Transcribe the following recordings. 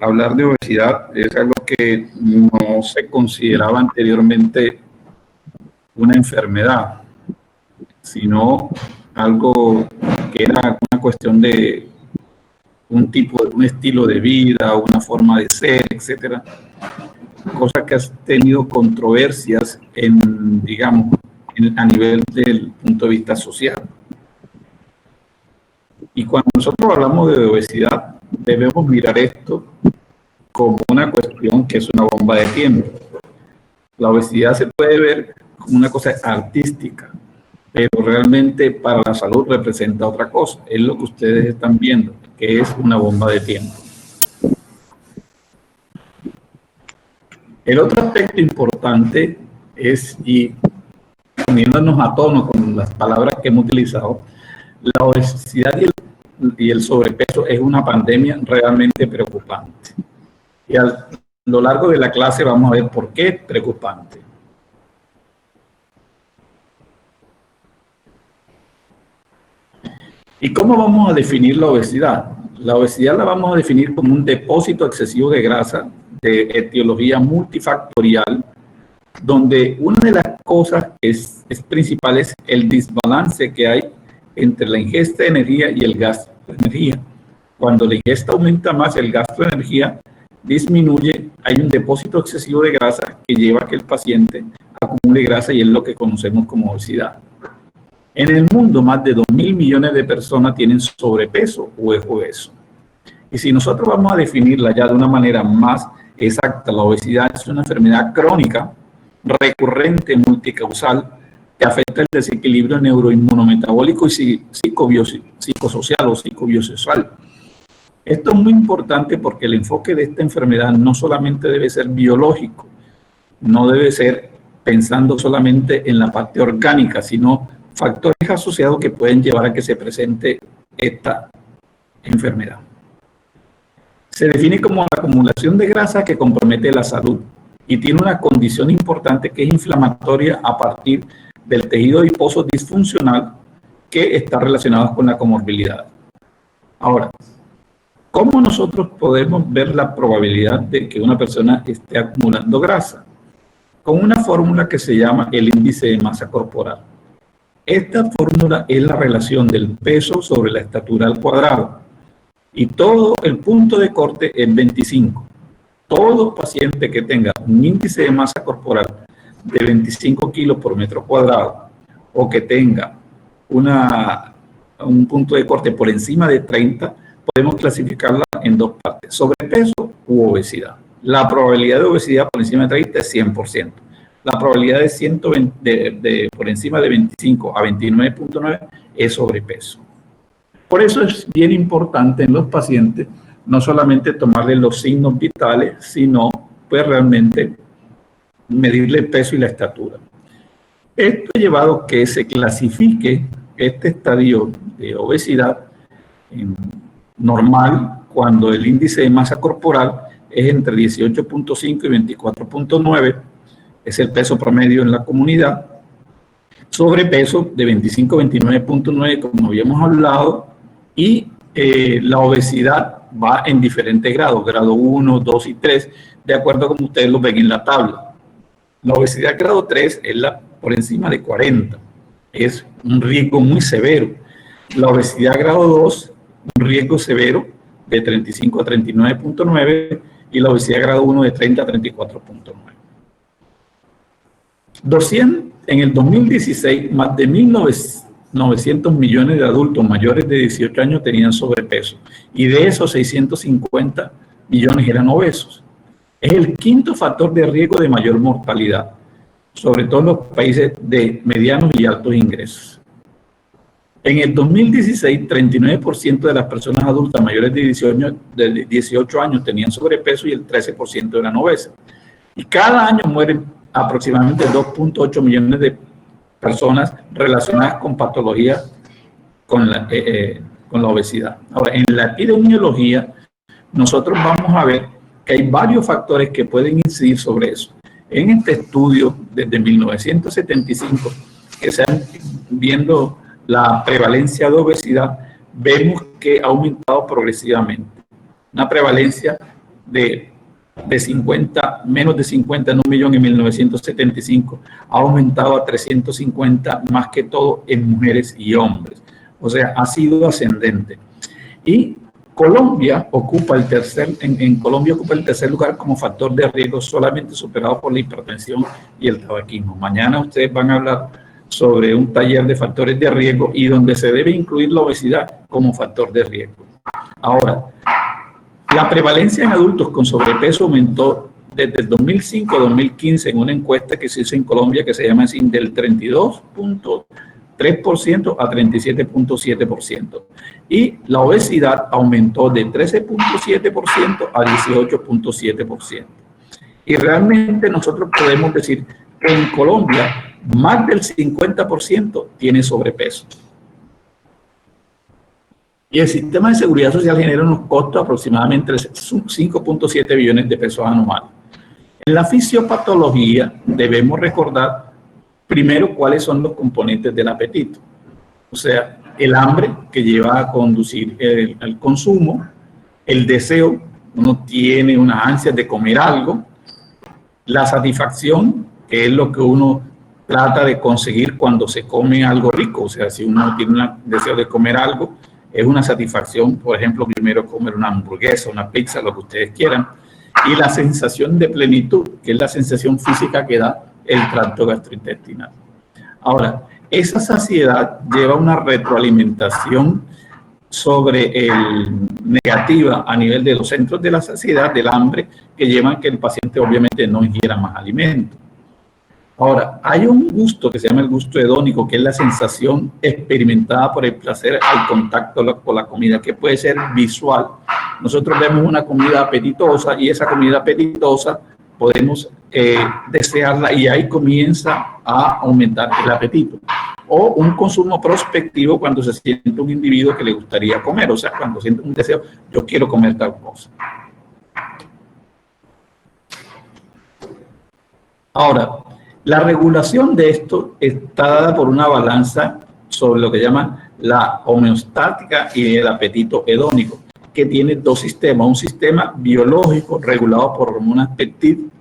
hablar de obesidad es algo que no se consideraba anteriormente una enfermedad, sino algo que era una cuestión de un estilo de vida, una forma de ser, etcétera. Cosa que ha tenido controversias digamos, a nivel del punto de vista social. Y cuando nosotros hablamos de obesidad, debemos mirar esto como una cuestión que es una bomba de tiempo. La obesidad se puede ver como una cosa artística, pero realmente para la salud representa otra cosa. Es lo que ustedes están viendo, que es una bomba de tiempo. El otro aspecto importante es, y poniéndonos a tono con las palabras que hemos utilizado, la obesidad y el sobrepeso es una pandemia realmente preocupante. Y a lo largo de la clase vamos a ver por qué es preocupante. ¿Y cómo vamos a definir la obesidad? La obesidad la vamos a definir como un depósito excesivo de grasa de etiología multifactorial, donde una de las cosas que es principal es el desbalance que hay entre la ingesta de energía y el gasto de energía. Cuando la ingesta aumenta más, el gasto de energía disminuye, hay un depósito excesivo de grasa que lleva a que el paciente acumule grasa y es lo que conocemos como obesidad. En el mundo, más de 2.000 millones de personas tienen sobrepeso o es obeso. Y si nosotros vamos a definirla ya de una manera más exacta, la obesidad es una enfermedad crónica, recurrente, multicausal, que afecta el desequilibrio neuroinmunometabólico y psicosocial o psicobiosexual. Esto es muy importante porque el enfoque de esta enfermedad no solamente debe ser biológico, no debe ser pensando solamente en la parte orgánica, sino factores asociados que pueden llevar a que se presente esta enfermedad. Se define como la acumulación de grasa que compromete la salud y tiene una condición importante que es inflamatoria a partir del tejido adiposo disfuncional que está relacionado con la comorbilidad. Ahora, ¿cómo nosotros podemos ver la probabilidad de que una persona esté acumulando grasa? Con una fórmula que se llama el índice de masa corporal. Esta fórmula es la relación del peso sobre la estatura al cuadrado. Y todo el punto de corte es 25. Todo paciente que tenga un índice de masa corporal de 25 kilos por metro cuadrado o que tenga un punto de corte por encima de 30, podemos clasificarla en dos partes, sobrepeso u obesidad. La probabilidad de obesidad por encima de 30 es 100%. La probabilidad de por encima de 25 a 29.9 es sobrepeso. Por eso es bien importante en los pacientes no solamente tomarle los signos vitales, sino pues realmente medirle el peso y la estatura. Esto ha llevado a que se clasifique este estadio de obesidad normal cuando el índice de masa corporal es entre 18.5 y 24.9, es el peso promedio en la comunidad. Sobrepeso de 25 a 29.9, como habíamos hablado, y la obesidad va en diferentes grados, grado 1, 2 y 3, de acuerdo a como ustedes lo ven en la tabla. La obesidad grado 3 es por encima de 40, es un riesgo muy severo. La obesidad grado 2, un riesgo severo de 35 a 39.9 y la obesidad grado 1 de 30 a 34.9. En el 2016, más de 1.900 millones de adultos mayores de 18 años tenían sobrepeso y de esos 650 millones eran obesos. Es el quinto factor de riesgo de mayor mortalidad, sobre todo en los países de medianos y altos ingresos. En el 2016, 39% de las personas adultas mayores de 18 años tenían sobrepeso y el 13% eran obesas. Y cada año mueren aproximadamente 2.8 millones de personas relacionadas con patologías con la obesidad. Ahora, en la epidemiología, nosotros vamos a ver que hay varios factores que pueden incidir sobre eso. En este estudio, desde 1975, que se han viendo la prevalencia de obesidad, vemos que ha aumentado progresivamente. Una prevalencia de 50, menos de 50 en 1 millón en 1975, ha aumentado a 350, más que todo en mujeres y hombres. O sea, ha sido ascendente. Y Colombia ocupa en Colombia ocupa el tercer lugar como factor de riesgo, solamente superado por la hipertensión y el tabaquismo. Mañana ustedes van a hablar sobre un taller de factores de riesgo y donde se debe incluir la obesidad como factor de riesgo. Ahora, la prevalencia en adultos con sobrepeso aumentó desde el 2005 a 2015 en una encuesta que se hizo en Colombia que se llama así, del 32.3% a 37.7%. Y la obesidad aumentó de 13.7% a 18.7%. Y realmente nosotros podemos decir que en Colombia más del 50% tiene sobrepeso. Y el sistema de seguridad social genera unos costos aproximadamente de 5.7 billones de pesos anuales. En la fisiopatología debemos recordar primero cuáles son los componentes del apetito. O sea, el hambre que lleva a conducir al consumo, el deseo, uno tiene una ansia de comer algo, la satisfacción, que es lo que uno trata de conseguir cuando se come algo rico. O sea, si uno tiene un deseo de comer algo, es una satisfacción, por ejemplo, primero comer una hamburguesa, una pizza, lo que ustedes quieran. Y la sensación de plenitud, que es la sensación física que da el tracto gastrointestinal. Ahora, esa saciedad lleva una retroalimentación negativa a nivel de los centros de la saciedad, del hambre, que llevan a que el paciente obviamente no ingiera más alimento. Ahora, hay un gusto que se llama el gusto hedónico, que es la sensación experimentada por el placer al contacto con la comida, que puede ser visual. Nosotros vemos una comida apetitosa y esa comida apetitosa podemos desearla y ahí comienza a aumentar el apetito. O un consumo prospectivo cuando se siente un individuo que le gustaría comer, o sea, cuando siente un deseo, yo quiero comer tal cosa. Ahora, la regulación de esto está dada por una balanza sobre lo que llaman la homeostática y el apetito hedónico, que tiene dos sistemas. Un sistema biológico regulado por hormonas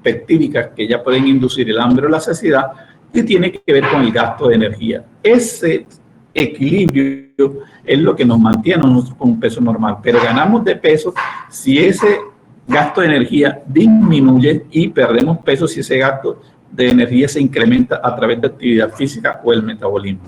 peptídicas que ya pueden inducir el hambre o la saciedad, que tiene que ver con el gasto de energía. Ese equilibrio es lo que nos mantiene con un peso normal, pero ganamos de peso si ese gasto de energía disminuye y perdemos peso si ese gasto de energía se incrementa a través de actividad física o el metabolismo.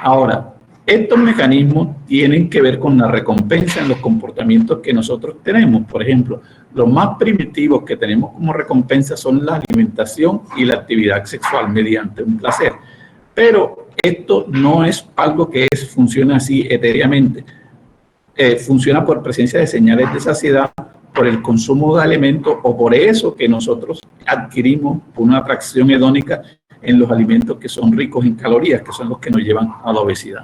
Ahora, estos mecanismos tienen que ver con la recompensa en los comportamientos que nosotros tenemos. Por ejemplo, los más primitivos que tenemos como recompensa son la alimentación y la actividad sexual mediante un placer. Pero esto no es algo que funciona así etéreamente. Funciona por presencia de señales de saciedad, por el consumo de alimentos o por eso que nosotros adquirimos una atracción hedónica en los alimentos que son ricos en calorías, que son los que nos llevan a la obesidad.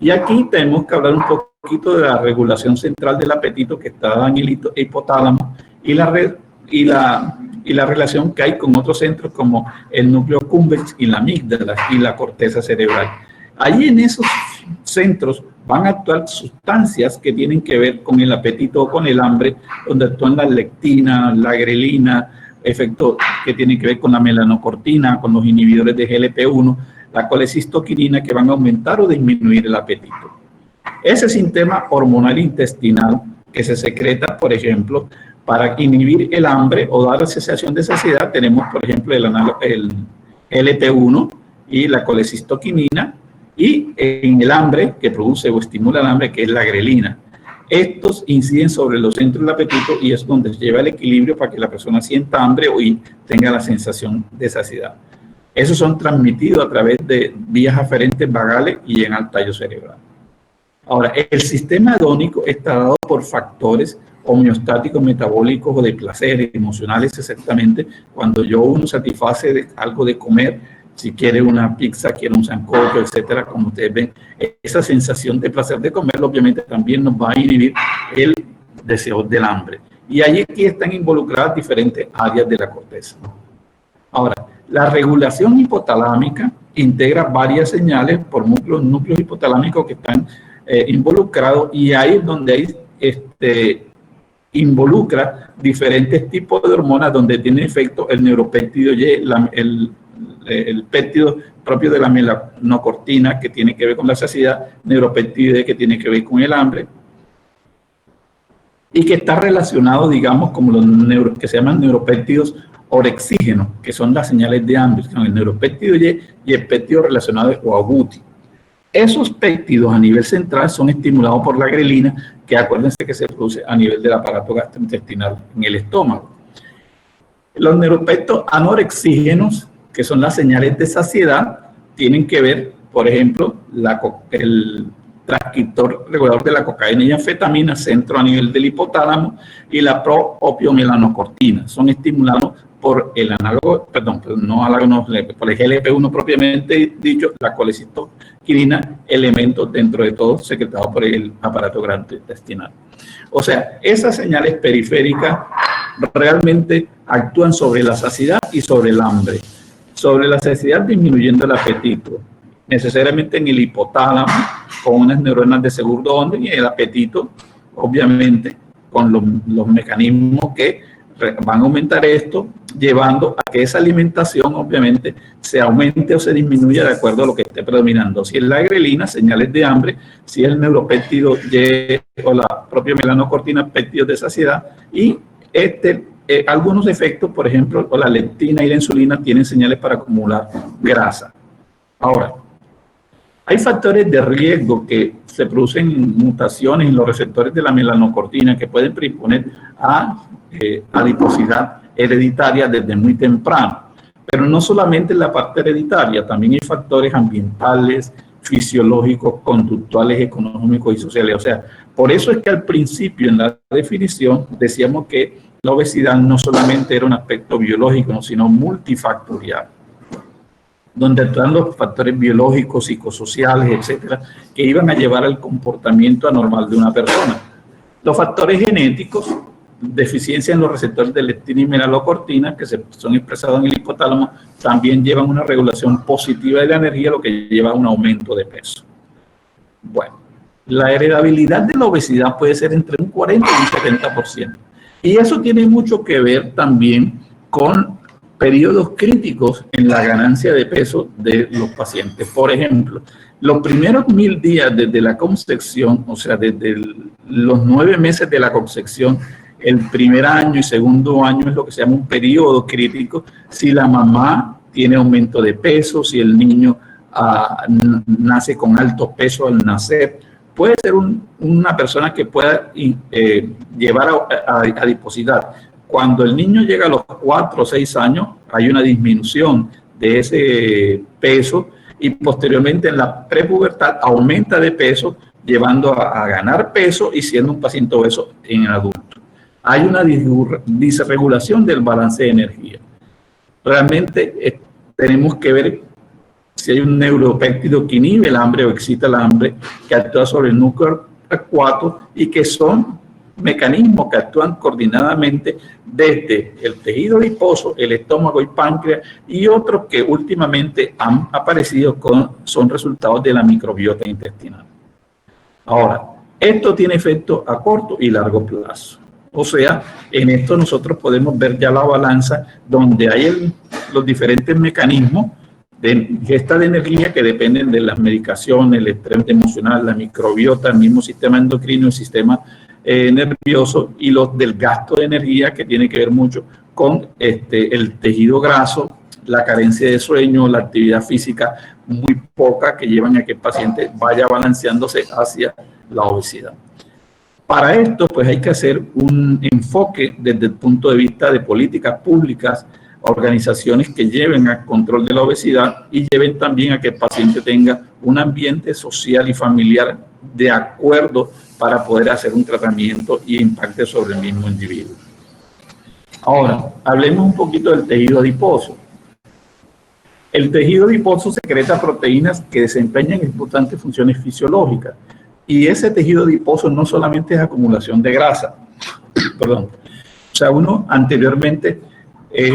Y aquí tenemos que hablar un poquito de la regulación central del apetito que está dada en el hipotálamo y la relación que hay con otros centros como el núcleo accumbens y la amígdala y la corteza cerebral. Allí en esos centros van a actuar sustancias que tienen que ver con el apetito o con el hambre, donde actúan la lectina, la grelina, efectos que tienen que ver con la melanocortina, con los inhibidores de GLP-1, la colecistoquinina, que van a aumentar o disminuir el apetito. Ese sistema hormonal intestinal que se secreta, por ejemplo, para inhibir el hambre o dar la sensación de saciedad, tenemos, por ejemplo, el GLP-1 y la colecistoquinina, y en el hambre, que produce o estimula el hambre, que es la grelina. Estos inciden sobre los centros del apetito y es donde se lleva el equilibrio para que la persona sienta hambre y tenga la sensación de saciedad. Esos son transmitidos a través de vías aferentes vagales y en el tallo cerebral. Ahora, el sistema hedónico está dado por factores homeostáticos, metabólicos o de placer, emocionales exactamente. Cuando uno satisface algo de comer, si quiere una pizza, quiere un sancocho, etcétera, como ustedes ven, esa sensación de placer de comer, obviamente también nos va a inhibir el deseo del hambre. Y allí aquí están involucradas diferentes áreas de la corteza. Ahora, la regulación hipotalámica integra varias señales por núcleos hipotalámicos que están involucrados, y ahí es donde hay involucra diferentes tipos de hormonas donde tiene efecto el neuropéptido Y, el péptido propio de la melanocortina, que tiene que ver con la saciedad, neuropéptido D, que tiene que ver con el hambre, y que está relacionado, digamos, como los que se llaman neuropéptidos orexígenos, que son las señales de hambre, son el neuropéptido Y y el péptido relacionado o agouti. Esos péptidos a nivel central son estimulados por la grelina, que acuérdense que se produce a nivel del aparato gastrointestinal en el estómago. Los neuropéptidos anorexígenos, que son las señales de saciedad, tienen que ver, por ejemplo, el transcriptor regulador de la cocaína y anfetamina, centro a nivel del hipotálamo, y la proopiomelanocortina. Son estimulados por el análogo, por el GLP-1 propiamente dicho, la colecitoquinina, elementos dentro de todo secretados por el aparato gastrointestinal. O sea, esas señales periféricas realmente actúan sobre la saciedad y sobre el hambre. Sobre la saciedad, disminuyendo el apetito, necesariamente en el hipotálamo, con unas neuronas de segundo orden, y el apetito, obviamente, con los mecanismos que van a aumentar esto, llevando a que esa alimentación, obviamente, se aumente o se disminuya de acuerdo a lo que esté predominando. Si es la grelina, señales de hambre; si es el neuropéptido Y o la propia melanocortina, péptidos de saciedad; y algunos efectos, por ejemplo, la leptina y la insulina tienen señales para acumular grasa. Ahora, hay factores de riesgo que se producen mutaciones en los receptores de la melanocortina que pueden predisponer a adiposidad hereditaria desde muy temprano. Pero no solamente en la parte hereditaria, también hay factores ambientales, fisiológicos, conductuales, económicos y sociales. O sea, por eso es que al principio en la definición decíamos que la obesidad no solamente era un aspecto biológico, sino multifactorial, donde están los factores biológicos, psicosociales, etcétera, que iban a llevar al comportamiento anormal de una persona. Los factores genéticos, deficiencia en los receptores de leptina y melanocortina, que son expresados en el hipotálamo, también llevan una regulación positiva de la energía, lo que lleva a un aumento de peso. Bueno, la heredabilidad de la obesidad puede ser entre un 40 y un 70%. Y eso tiene mucho que ver también con periodos críticos en la ganancia de peso de los pacientes. Por ejemplo, los primeros 1000 días desde la concepción, o sea, desde los 9 meses de la concepción, el primer año y segundo año es lo que se llama un periodo crítico. Si la mamá tiene aumento de peso, si el niño nace con alto peso al nacer, puede ser una persona que pueda llevar a adiposidad. Cuando el niño llega a los 4 o 6 años, hay una disminución de ese peso, y posteriormente en la prepubertad aumenta de peso, llevando a ganar peso y siendo un paciente obeso en adulto. Hay una disregulación del balance de energía. Realmente tenemos que ver si hay un neuropéptido que inhibe el hambre o excita el hambre, que actúa sobre el núcleo acuato, y que son mecanismos que actúan coordinadamente desde el tejido adiposo, el estómago y páncreas, y otros que últimamente han aparecido son resultados de la microbiota intestinal. Ahora, esto tiene efecto a corto y largo plazo. O sea, en esto nosotros podemos ver ya la balanza donde hay los diferentes mecanismos de gesta de energía que dependen de las medicaciones, el estrés emocional, la microbiota, el mismo sistema endocrino, el sistema nervioso, y los del gasto de energía, que tiene que ver mucho con el tejido graso, la carencia de sueño, la actividad física muy poca, que llevan a que el paciente vaya balanceándose hacia la obesidad. Para esto, pues hay que hacer un enfoque desde el punto de vista de políticas públicas, organizaciones que lleven al control de la obesidad y lleven también a que el paciente tenga un ambiente social y familiar de acuerdo para poder hacer un tratamiento y impacte sobre el mismo individuo. Ahora, hablemos un poquito del tejido adiposo. El tejido adiposo secreta proteínas que desempeñan importantes funciones fisiológicas, y ese tejido adiposo no solamente es acumulación de grasa, perdón. O sea, uno anteriormente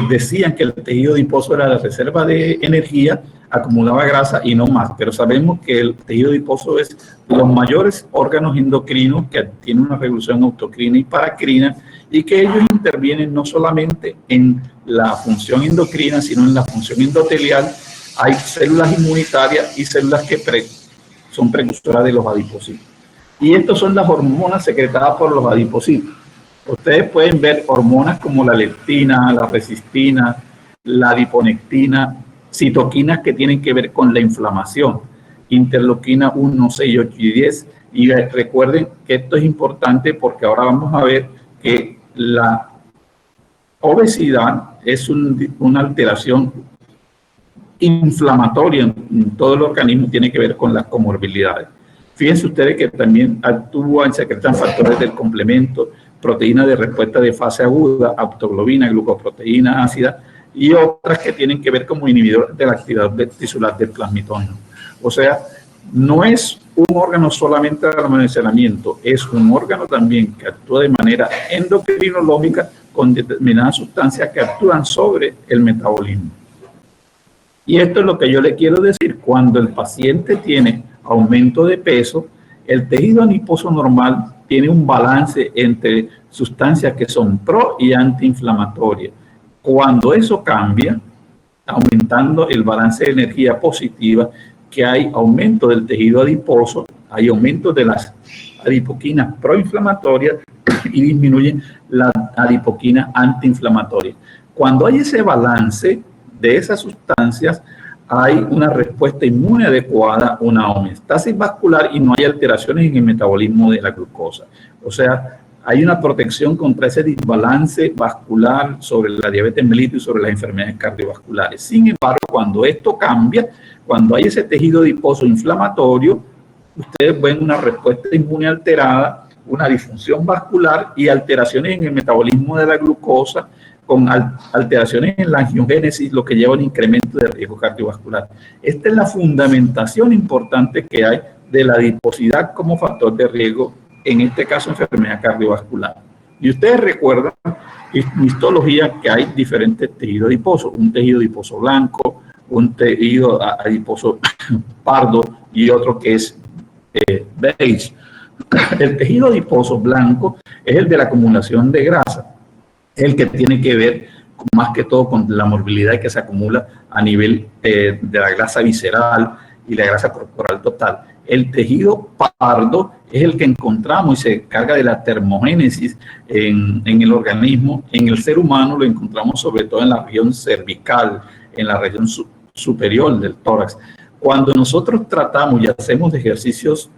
decían que el tejido adiposo era la reserva de energía, acumulaba grasa y no más, pero sabemos que el tejido adiposo es los mayores órganos endocrinos que tienen una regulación autocrina y paracrina, y que ellos intervienen no solamente en la función endocrina, sino en la función endotelial. Hay células inmunitarias y células que son precursoras de los adipocitos. Y estas son las hormonas secretadas por los adipocitos. Ustedes pueden ver hormonas como la leptina, la resistina, la adiponectina, citoquinas que tienen que ver con la inflamación, interleuquina 1, 6, 8 y 10. Y recuerden que esto es importante porque ahora vamos a ver que la obesidad es una alteración inflamatoria en todo el organismo, tiene que ver con las comorbilidades. Fíjense ustedes que también actúan, secretan factores del complemento, proteínas de respuesta de fase aguda, aptoglobina, glucoproteína ácida y otras que tienen que ver como inhibidores de la actividad tisular del plasmitono. O sea, no es un órgano solamente de almacenamiento, es un órgano también que actúa de manera endocrinológica con determinadas sustancias que actúan sobre el metabolismo. Y esto es lo que yo le quiero decir: cuando el paciente tiene aumento de peso, el tejido adiposo normal tiene un balance entre sustancias que son pro y antiinflamatorias. Cuando eso cambia, aumentando el balance de energía positiva, que hay aumento del tejido adiposo, hay aumento de las adipoquinas proinflamatorias y disminuyen las adipoquinas antiinflamatorias. Cuando hay ese balance de esas sustancias, hay una respuesta inmune adecuada, una homeostasis vascular y no hay alteraciones en el metabolismo de la glucosa. O sea, hay una protección contra ese desbalance vascular sobre la diabetes mellitus y sobre las enfermedades cardiovasculares. Sin embargo, cuando esto cambia, cuando hay ese tejido adiposo inflamatorio, ustedes ven una respuesta inmune alterada, una disfunción vascular y alteraciones en el metabolismo de la glucosa, con alteraciones en la angiogénesis, lo que lleva a un incremento de riesgo cardiovascular. Esta es la fundamentación importante que hay de la adiposidad como factor de riesgo, en este caso enfermedad cardiovascular. Y ustedes recuerdan en histología que hay diferentes tejidos adiposos, un tejido adiposo blanco, un tejido adiposo pardo y otro que es beige. El tejido adiposo blanco es el de la acumulación de grasa, el que tiene que ver más que todo con la morbilidad que se acumula a nivel de la grasa visceral y la grasa corporal total. El tejido pardo es el que encontramos y se encarga de la termogénesis en el organismo. En el ser humano lo encontramos sobre todo en la región cervical, en la región superior del tórax. Cuando nosotros tratamos y hacemos ejercicios,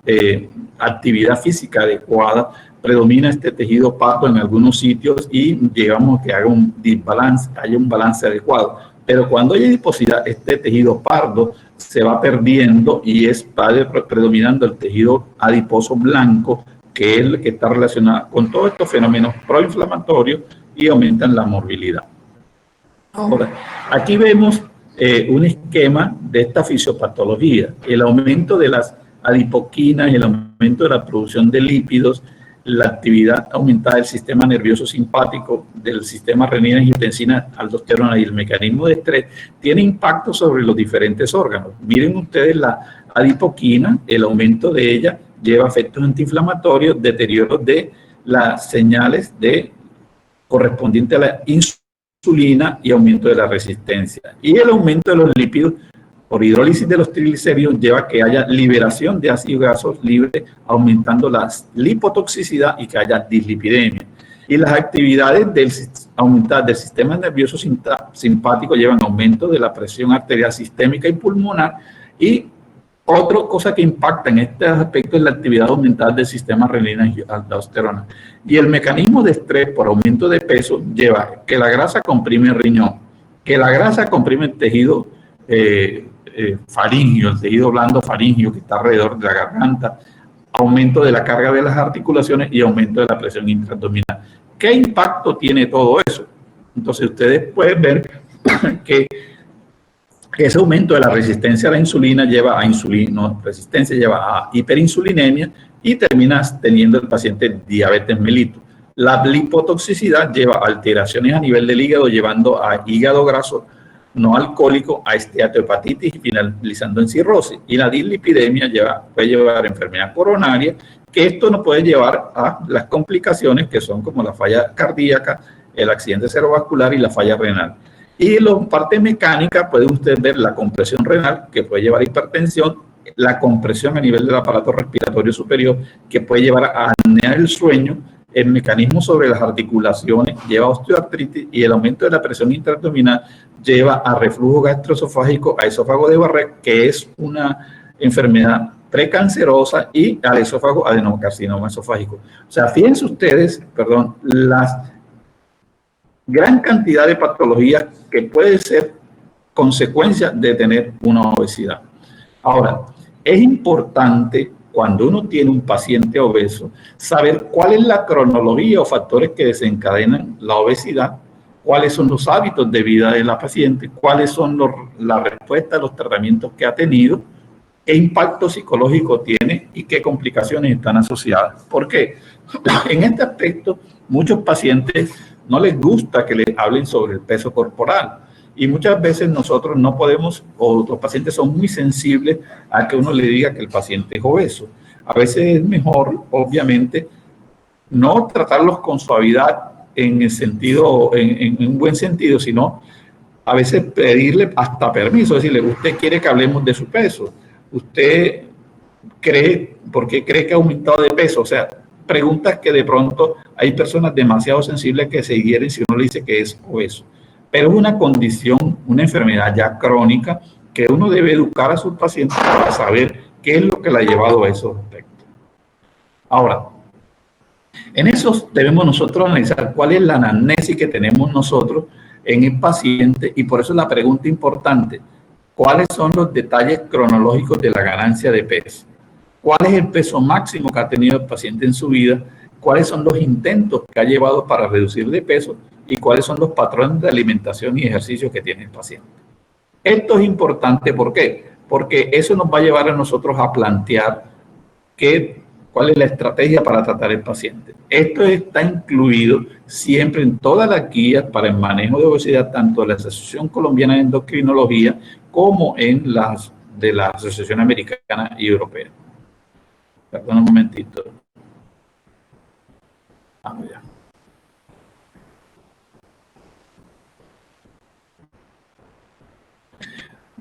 actividad física adecuada, predomina este tejido pardo en algunos sitios y llegamos a que haga un desbalance, haya un balance adecuado. Pero cuando hay adiposidad, este tejido pardo se va perdiendo y va predominando el tejido adiposo blanco, que es el que está relacionado con todos estos fenómenos proinflamatorios y aumentan la morbilidad. Ahora, aquí vemos un esquema de esta fisiopatología: el aumento de las adipoquinas, el aumento de la producción de lípidos, la actividad aumentada del sistema nervioso simpático, del sistema renina-angiotensina, aldosterona y el mecanismo de estrés, tiene impacto sobre los diferentes órganos. Miren ustedes la adipoquina, el aumento de ella lleva efectos antiinflamatorios, deterioro de las señales correspondiente a la insulina y aumento de la resistencia. Y el aumento de los lípidos por hidrólisis de los triglicéridos lleva a que haya liberación de ácidos grasos libres, aumentando la lipotoxicidad y que haya dislipidemia. Y las actividades aumentadas del sistema nervioso simpático llevan a aumento de la presión arterial sistémica y pulmonar. Y otra cosa que impacta en este aspecto es la actividad aumentada del sistema renina-aldosterona. Y el mecanismo de estrés por aumento de peso lleva que la grasa comprime el riñón, que la grasa comprime el tejido faríngeo, el tejido blando faríngeo que está alrededor de la garganta, aumento de la carga de las articulaciones y aumento de la presión intraabdominal. ¿Qué impacto tiene todo eso? Entonces ustedes pueden ver que ese aumento de la resistencia a la insulina lleva a resistencia lleva a hiperinsulinemia y termina teniendo el paciente diabetes mellitus. La lipotoxicidad lleva alteraciones a nivel del hígado, llevando a hígado graso no alcohólico, a esteatohepatitis y finalizando en cirrosis. Y la dislipidemia puede llevar a enfermedad coronaria, que esto nos puede llevar a las complicaciones que son como la falla cardíaca, el accidente cerebrovascular y la falla renal. Y en la parte mecánica puede usted ver la compresión renal, que puede llevar a hipertensión, la compresión a nivel del aparato respiratorio superior, que puede llevar a apnea del sueño, el mecanismo sobre las articulaciones lleva a osteoartritis y el aumento de la presión intraabdominal lleva a reflujo gastroesofágico, a esófago de Barrett, que es una enfermedad precancerosa, y al esófago adenocarcinoma esofágico. O sea, fíjense ustedes, la gran cantidad de patologías que puede ser consecuencia de tener una obesidad. Ahora, es importante cuando uno tiene un paciente obeso saber cuál es la cronología o factores que desencadenan la obesidad, cuáles son los hábitos de vida de la paciente, cuáles son la respuesta a los tratamientos que ha tenido, qué impacto psicológico tiene y qué complicaciones están asociadas. ¿Por qué? En este aspecto, muchos pacientes no les gusta que les hablen sobre el peso corporal. Y muchas veces nosotros no podemos, o los pacientes son muy sensibles a que uno le diga que el paciente es obeso. A veces es mejor, obviamente, no tratarlos con suavidad en el sentido, en un buen sentido, sino a veces pedirle hasta permiso, decirle, usted quiere que hablemos de su peso, usted cree, ¿por qué cree que ha aumentado de peso? O sea, preguntas que de pronto hay personas demasiado sensibles que se hieren si uno le dice que es obeso. Pero es una condición, una enfermedad ya crónica, que uno debe educar a sus pacientes para saber qué es lo que le ha llevado a esos aspectos. Ahora, en eso debemos nosotros analizar cuál es la anamnesis que tenemos nosotros en el paciente, y por eso la pregunta importante, ¿cuáles son los detalles cronológicos de la ganancia de peso? ¿Cuál es el peso máximo que ha tenido el paciente en su vida? ¿Cuáles son los intentos que ha llevado para reducir de peso? ¿Y cuáles son los patrones de alimentación y ejercicio que tiene el paciente? Esto es importante, ¿por qué? Porque eso nos va a llevar a nosotros a plantear cuál es la estrategia para tratar al paciente. Esto está incluido siempre en todas las guías para el manejo de obesidad, tanto de la Asociación Colombiana de Endocrinología como en las de la Asociación Americana y Europea. Perdón un momentito. Ya.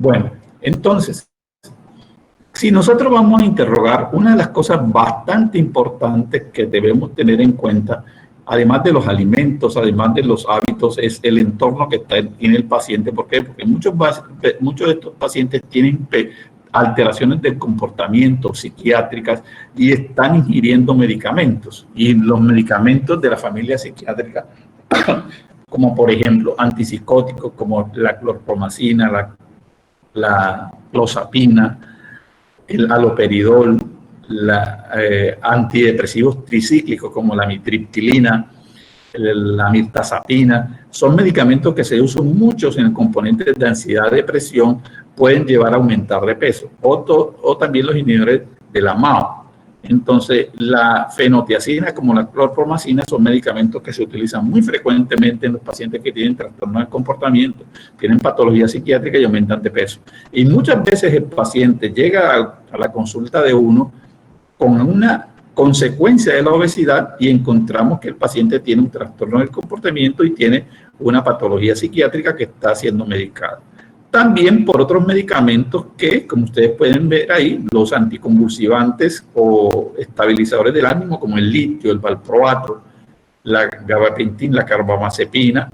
Bueno, entonces, si nosotros vamos a interrogar, una de las cosas bastante importantes que debemos tener en cuenta, además de los alimentos, además de los hábitos, es el entorno que tiene el paciente. ¿Por qué? Porque muchos de estos pacientes tienen alteraciones del comportamiento psiquiátricas y están ingiriendo medicamentos. Y los medicamentos de la familia psiquiátrica, como por ejemplo antipsicóticos, como la clorpromacina, la clozapina, el haloperidol, antidepresivos tricíclicos como la amitriptilina, la mirtazapina, son medicamentos que se usan muchos en componentes de ansiedad, depresión, pueden llevar a aumentar de peso, o también los inhibidores de la MAO. Entonces, la fenotiazina como la clorpromacina son medicamentos que se utilizan muy frecuentemente en los pacientes que tienen trastornos de comportamiento, tienen patología psiquiátrica y aumentan de peso. Y muchas veces el paciente llega a la consulta de uno con una consecuencia de la obesidad y encontramos que el paciente tiene un trastorno del comportamiento y tiene una patología psiquiátrica que está siendo medicada. También por otros medicamentos que, como ustedes pueden ver ahí, los anticonvulsivantes o estabilizadores del ánimo, como el litio, el valproato, la gabapentina, la carbamazepina,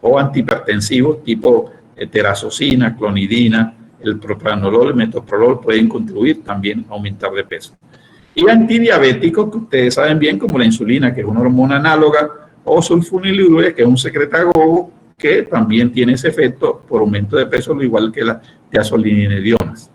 o antihipertensivos tipo terazocina, clonidina, el propranolol, el metoprolol, pueden contribuir también a aumentar de peso. Y antidiabéticos, que ustedes saben bien, como la insulina, que es una hormona análoga, o sulfonilurea, que es un secretagogo, que también tiene ese efecto por aumento de peso, al igual que las diazolinidionas.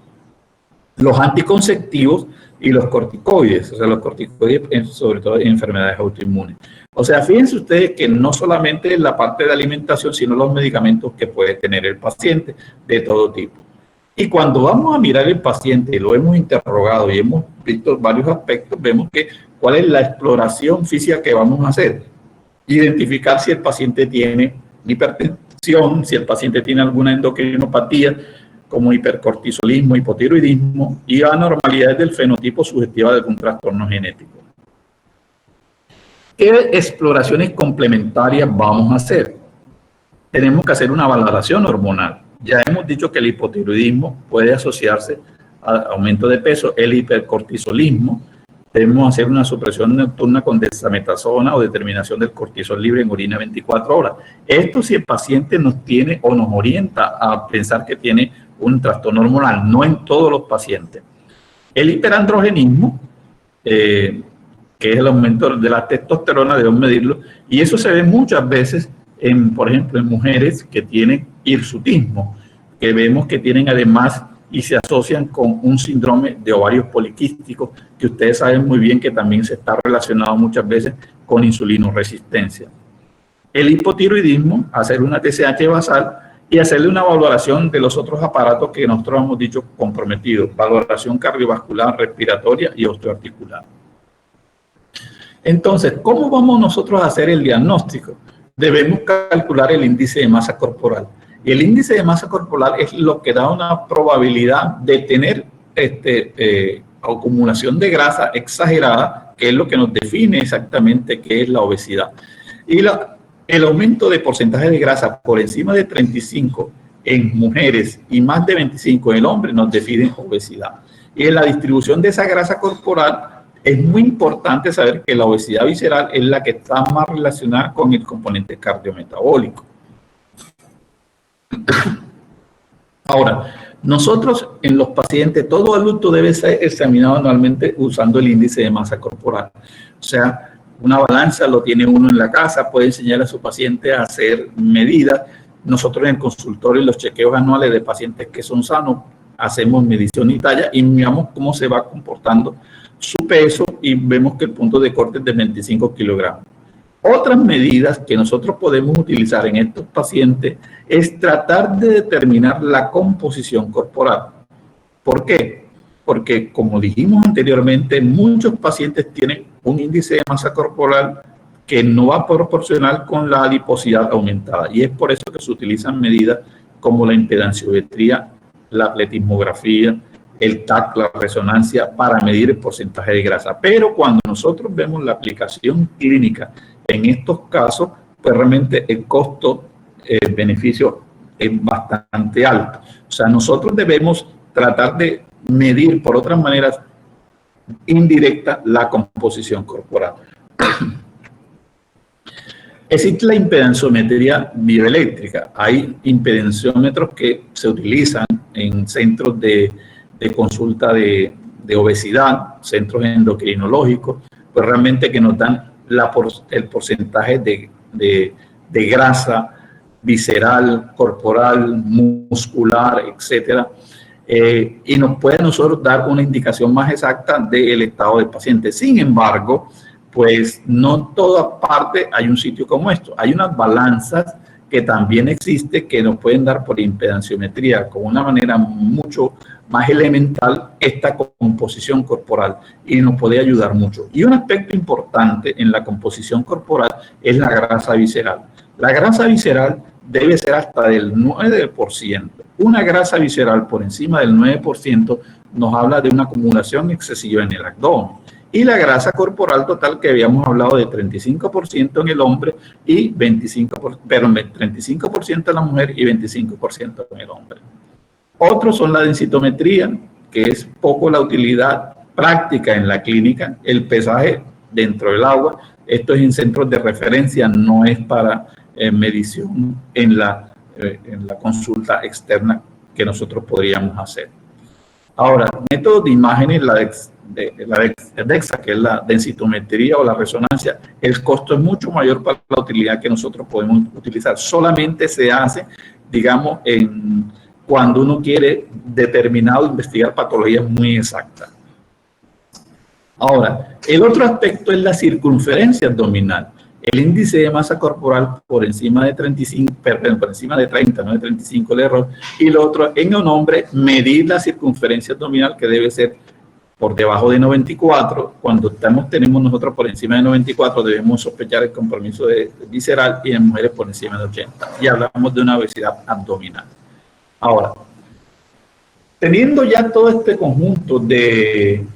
Los anticonceptivos y los corticoides, o sea, los corticoides sobre todo en enfermedades autoinmunes. O sea, fíjense ustedes que no solamente la parte de alimentación, sino los medicamentos que puede tener el paciente de todo tipo. Y cuando vamos a mirar el paciente, lo hemos interrogado y hemos visto varios aspectos, vemos que cuál es la exploración física que vamos a hacer. identificar si el paciente tiene hipertensión, si el paciente tiene alguna endocrinopatía, como hipercortisolismo, hipotiroidismo y anormalidades del fenotipo sugestiva de algún trastorno genético. ¿Qué exploraciones complementarias vamos a hacer? Tenemos que hacer una valoración hormonal. Ya hemos dicho que el hipotiroidismo puede asociarse a aumento de peso, el hipercortisolismo. Debemos hacer una supresión nocturna con dexametasona o determinación del cortisol libre en orina 24 horas. Esto si el paciente nos tiene o nos orienta a pensar que tiene un trastorno hormonal, no en todos los pacientes. El hiperandrogenismo, que es el aumento de la testosterona, debemos medirlo, y eso se ve muchas veces, por ejemplo, en mujeres que tienen hirsutismo, que vemos que tienen además y se asocian con un síndrome de ovarios poliquísticos, que ustedes saben muy bien que también se está relacionado muchas veces con insulinoresistencia. El hipotiroidismo, hacer una TSH basal y hacerle una valoración de los otros aparatos que nosotros hemos dicho comprometidos, valoración cardiovascular, respiratoria y osteoarticular. Entonces, ¿cómo vamos nosotros a hacer el diagnóstico? Debemos calcular el índice de masa corporal. Y el índice de masa corporal es lo que da una probabilidad de tener acumulación de grasa exagerada, que es lo que nos define exactamente qué es la obesidad. Y el aumento de porcentaje de grasa por encima de 35 en mujeres y más de 25 en el hombre nos define obesidad. Y en la distribución de esa grasa corporal es muy importante saber que la obesidad visceral es la que está más relacionada con el componente cardiometabólico. Ahora, nosotros en los pacientes, todo adulto debe ser examinado anualmente usando el índice de masa corporal. O sea, una balanza lo tiene uno en la casa, puede enseñar a su paciente a hacer medidas. Nosotros en el consultorio, en los chequeos anuales de pacientes que son sanos, hacemos medición y talla y miramos cómo se va comportando su peso y vemos que el punto de corte es de 25 kilogramos. Otras medidas que nosotros podemos utilizar en estos pacientes es tratar de determinar la composición corporal. ¿Por qué? Porque, como dijimos anteriormente, muchos pacientes tienen un índice de masa corporal que no va proporcional con la adiposidad aumentada. Y es por eso que se utilizan medidas como la impedanciometría, la atletismografía, el TAC, la resonancia, para medir el porcentaje de grasa. Pero cuando nosotros vemos la aplicación clínica en estos casos, pues realmente el costo-beneficio es bastante alto. O sea, nosotros debemos tratar de medir por otras maneras indirectas la composición corporal. Existe la impedanciometría bioeléctrica. Hay impedanciómetros que se utilizan en centros de consulta de obesidad, centros endocrinológicos, pues realmente que nos dan el porcentaje de grasa visceral, corporal, muscular, etcétera, y nos puede a nosotros dar una indicación más exacta del estado del paciente. Sin embargo, pues no en toda parte hay un sitio como esto. Hay unas balanzas que también existe que nos pueden dar por impedanciometría con una manera mucho más elemental esta composición corporal y nos puede ayudar mucho. Y un aspecto importante en la composición corporal es la grasa visceral. La grasa visceral debe ser hasta del 9%. Una grasa visceral por encima del 9% nos habla de una acumulación excesiva en el abdomen. Y la grasa corporal total que habíamos hablado de 35% en el hombre y 35% en la mujer y 25% en el hombre. Otros son la densitometría, que es poco la utilidad práctica en la clínica, el pesaje dentro del agua. Esto es en centros de referencia, no es para medición en la consulta externa que nosotros podríamos hacer. Ahora, métodos de imágenes, la DEXA, que es la densitometría o la resonancia, el costo es mucho mayor para la utilidad que nosotros podemos utilizar. Solamente se hace, digamos, cuando uno quiere investigar patologías muy exactas. Ahora, el otro aspecto es la circunferencia abdominal. El índice de masa corporal por encima de 35, perdón, por encima de 30, no de 35 el error. Y lo otro, en un hombre, medir la circunferencia abdominal, que debe ser por debajo de 94. Cuando tenemos nosotros por encima de 94, debemos sospechar el compromiso visceral, y en mujeres por encima de 80. Y hablamos de una obesidad abdominal. Ahora, teniendo ya todo este conjunto de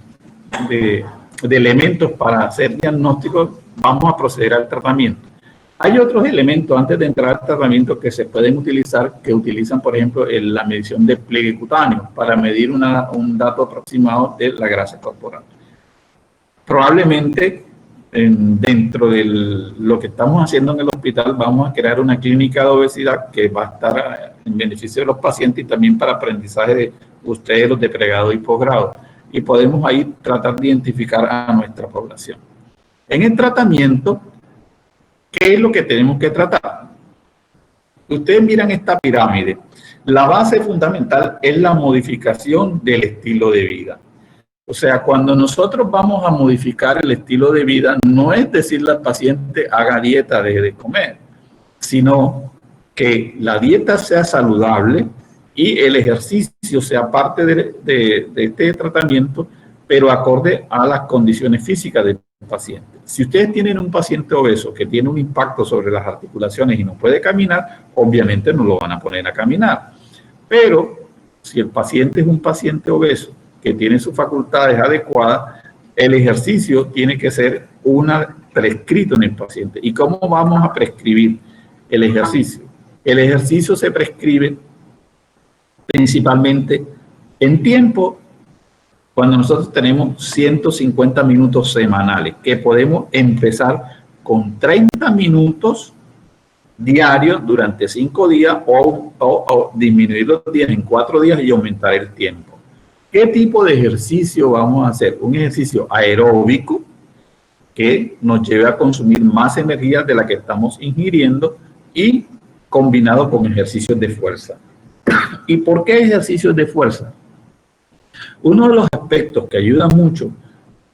elementos para hacer diagnósticos, vamos a proceder al tratamiento. Hay otros elementos antes de entrar al tratamiento que se pueden utilizar, que utilizan, por ejemplo, la medición de pliegue cutáneo para medir un dato aproximado de la grasa corporal. Probablemente, dentro de lo que estamos haciendo en el hospital, vamos a crear una clínica de obesidad que va a estar en beneficio de los pacientes y también para aprendizaje de ustedes, los de pregrado y posgrado. Y podemos ahí tratar de identificar a nuestra población. En el tratamiento, ¿qué es lo que tenemos que tratar? Ustedes miran esta pirámide. La base fundamental es la modificación del estilo de vida. O sea, cuando nosotros vamos a modificar el estilo de vida, no es decirle al paciente haga dieta, deje de comer, sino que la dieta sea saludable y el ejercicio sea parte de este tratamiento, pero acorde a las condiciones físicas del paciente. Si ustedes tienen un paciente obeso que tiene un impacto sobre las articulaciones y no puede caminar, obviamente no lo van a poner a caminar. Pero si el paciente es un paciente obeso que tiene sus facultades adecuadas, el ejercicio tiene que ser prescrito en el paciente. ¿Y cómo vamos a prescribir el ejercicio? El ejercicio se prescribe principalmente en tiempo, cuando nosotros tenemos 150 minutos semanales, que podemos empezar con 30 minutos diarios durante 5 días o disminuir los días en 4 días y aumentar el tiempo. ¿Qué tipo de ejercicio vamos a hacer? Un ejercicio aeróbico que nos lleve a consumir más energía de la que estamos ingiriendo y combinado con ejercicios de fuerza. ¿Y por qué ejercicios de fuerza? Uno de los aspectos que ayuda mucho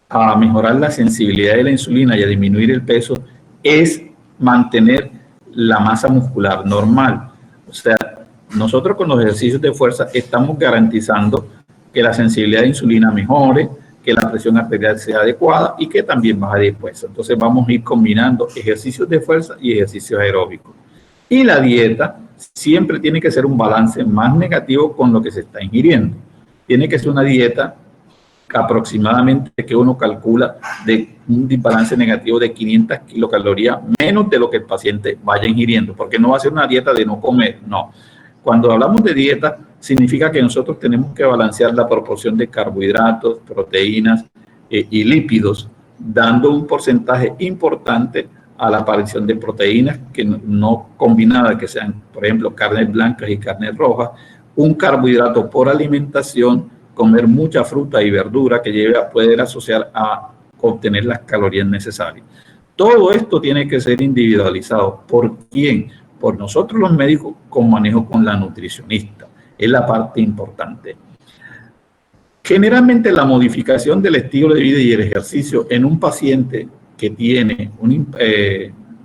a mejorar la sensibilidad de la insulina y a disminuir el peso es mantener la masa muscular normal. O sea, nosotros con los ejercicios de fuerza estamos garantizando que la sensibilidad de insulina mejore, que la presión arterial sea adecuada y que también baje de peso. Entonces vamos a ir combinando ejercicios de fuerza y ejercicios aeróbicos. Y la dieta siempre tiene que ser un balance más negativo con lo que se está ingiriendo. Tiene que ser una dieta aproximadamente que uno calcula de un balance negativo de 500 kilocalorías, menos de lo que el paciente vaya ingiriendo, porque no va a ser una dieta de no comer, no. Cuando hablamos de dieta, significa que nosotros tenemos que balancear la proporción de carbohidratos, proteínas y lípidos, dando un porcentaje importante a la aparición de proteínas que no combinadas, que sean, por ejemplo, carnes blancas y carnes rojas, un carbohidrato por alimentación, comer mucha fruta y verdura que lleve a poder asociar a obtener las calorías necesarias. Todo esto tiene que ser individualizado. ¿Por quién? Por nosotros los médicos, con manejo con la nutricionista. Es la parte importante. Generalmente la modificación del estilo de vida y el ejercicio en un paciente que tiene,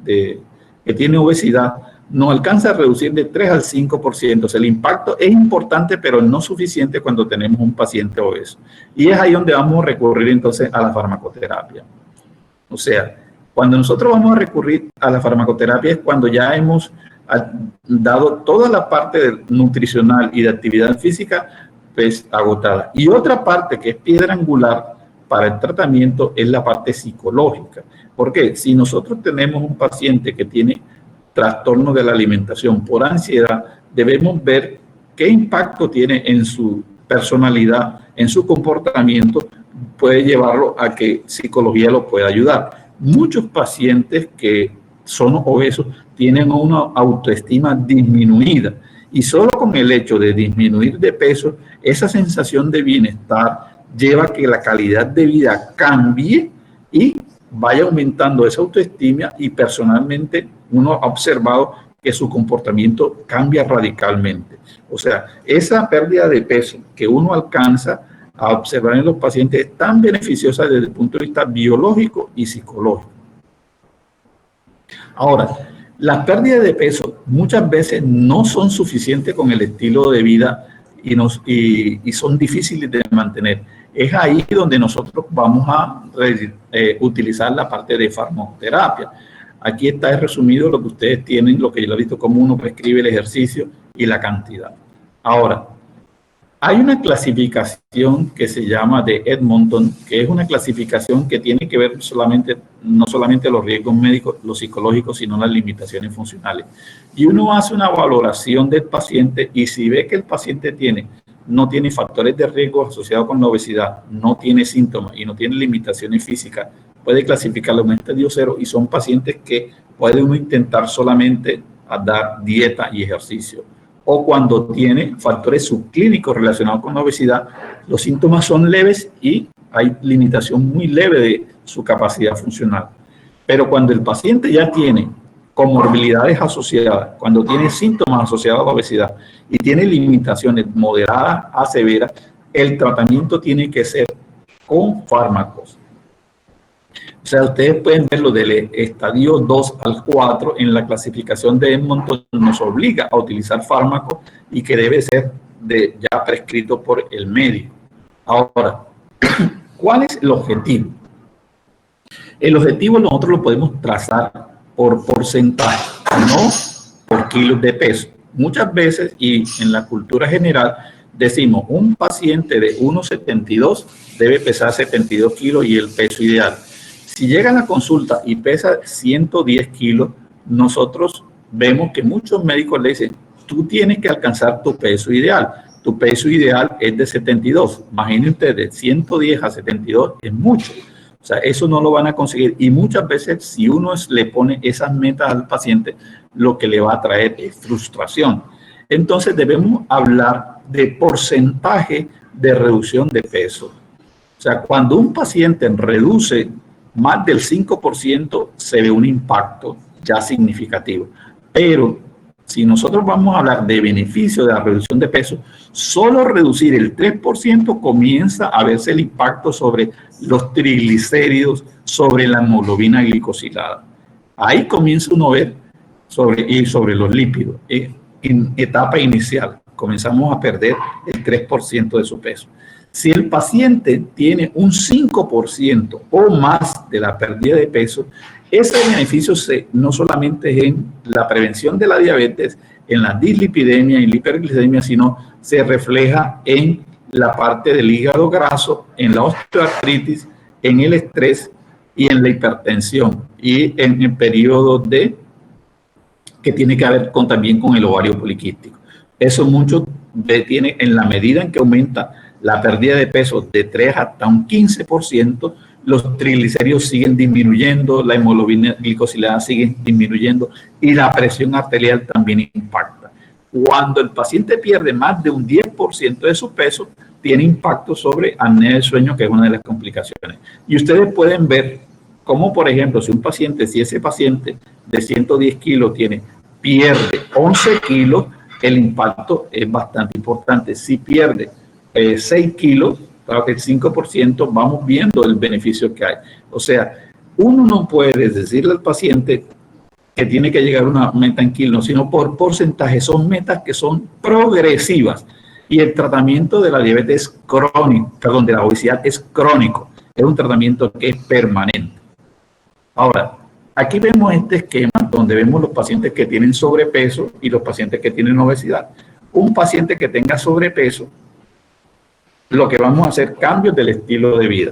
que tiene obesidad no alcanza a reducir de 3 al 5%. O sea, el impacto es importante, pero no suficiente cuando tenemos un paciente obeso. Y es ahí donde vamos a recurrir entonces a la farmacoterapia. O sea, cuando nosotros vamos a recurrir a la farmacoterapia es cuando ya hemos dado toda la parte nutricional y de actividad física pues agotada. Y otra parte que es piedra angular para el tratamiento es la parte psicológica. Porque si nosotros tenemos un paciente que tiene trastorno de la alimentación por ansiedad, debemos ver qué impacto tiene en su personalidad, en su comportamiento, puede llevarlo a que psicología lo pueda ayudar. Muchos pacientes que son obesos tienen una autoestima disminuida y solo con el hecho de disminuir de peso, esa sensación de bienestar lleva a que la calidad de vida cambie y vaya aumentando esa autoestima, y personalmente uno ha observado que su comportamiento cambia radicalmente. O sea, esa pérdida de peso que uno alcanza a observar en los pacientes es tan beneficiosa desde el punto de vista biológico y psicológico. Ahora, las pérdidas de peso muchas veces no son suficientes con el estilo de vida y son difíciles de mantener. es ahí donde nosotros vamos a utilizar la parte de farmacoterapia. Aquí está resumido lo que ustedes tienen, lo que yo he visto, cómo uno prescribe el ejercicio y la cantidad. Ahora, hay una clasificación que se llama de Edmonton, que es una clasificación que tiene que ver no solamente los riesgos médicos, los psicológicos, sino las limitaciones funcionales. Y uno hace una valoración del paciente y si ve que el paciente no tiene factores de riesgo asociados con la obesidad, no tiene síntomas y no tiene limitaciones físicas, puede clasificarlo en un estadio 0 y son pacientes que puede uno intentar solamente dar dieta y ejercicio. O cuando tiene factores subclínicos relacionados con la obesidad, los síntomas son leves y hay limitación muy leve de su capacidad funcional. Pero cuando el paciente ya tiene comorbilidades asociadas, cuando tiene síntomas asociados a la obesidad y tiene limitaciones moderadas a severas, el tratamiento tiene que ser con fármacos. O sea, ustedes pueden verlo del estadio 2 al 4 en la clasificación de Edmonton, nos obliga a utilizar fármacos y que debe ser ya prescrito por el médico. Ahora, ¿cuál es el objetivo? El objetivo nosotros lo podemos trazar por porcentaje, no por kilos de peso. Muchas veces, y en la cultura general, decimos un paciente de 1,72 debe pesar 72 kilos y el peso ideal. Si llega a la consulta y pesa 110 kilos, nosotros vemos que muchos médicos le dicen, tú tienes que alcanzar tu peso ideal. Tu peso ideal es de 72. Imaginen ustedes, de 110 a 72 es mucho. O sea, eso no lo van a conseguir. Y muchas veces, si uno le pone esas metas al paciente, lo que le va a traer es frustración. Entonces, debemos hablar de porcentaje de reducción de peso. O sea, cuando un paciente reduce más del 5%, se ve un impacto ya significativo. Pero si nosotros vamos a hablar de beneficio de la reducción de peso, solo reducir el 3% comienza a verse el impacto sobre los triglicéridos, sobre la hemoglobina glicosilada. Ahí comienza uno a ver sobre los lípidos. En etapa inicial comenzamos a perder el 3% de su peso. Si el paciente tiene un 5% o más de la pérdida de peso, ese beneficio no solamente es en la prevención de la diabetes, en la dislipidemia y la hiperglicemia, sino se refleja en la parte del hígado graso, en la osteoartritis, en el estrés y en la hipertensión y en el periodo que tiene que ver también con el ovario poliquístico. Eso mucho tiene en la medida en que aumenta la pérdida de peso de 3 hasta un 15%, los triglicéridos siguen disminuyendo, la hemoglobina glicosilada sigue disminuyendo y la presión arterial también impacta. Cuando el paciente pierde más de un 10% de su peso, tiene impacto sobre apnea del sueño, que es una de las complicaciones. Y ustedes pueden ver cómo, por ejemplo, si ese paciente de 110 kilos pierde 11 kilos, el impacto es bastante importante. Si pierde 6 kilos, el 5%, vamos viendo el beneficio que hay. O sea, uno no puede decirle al paciente que tiene que llegar a una meta en kilos, sino por porcentaje. Son metas que son progresivas. Y el tratamiento de la diabetes crónica, de la obesidad es crónico. Es un tratamiento que es permanente. Ahora, aquí vemos este esquema donde vemos los pacientes que tienen sobrepeso y los pacientes que tienen obesidad. Un paciente que tenga sobrepeso, lo que vamos a hacer cambios del estilo de vida.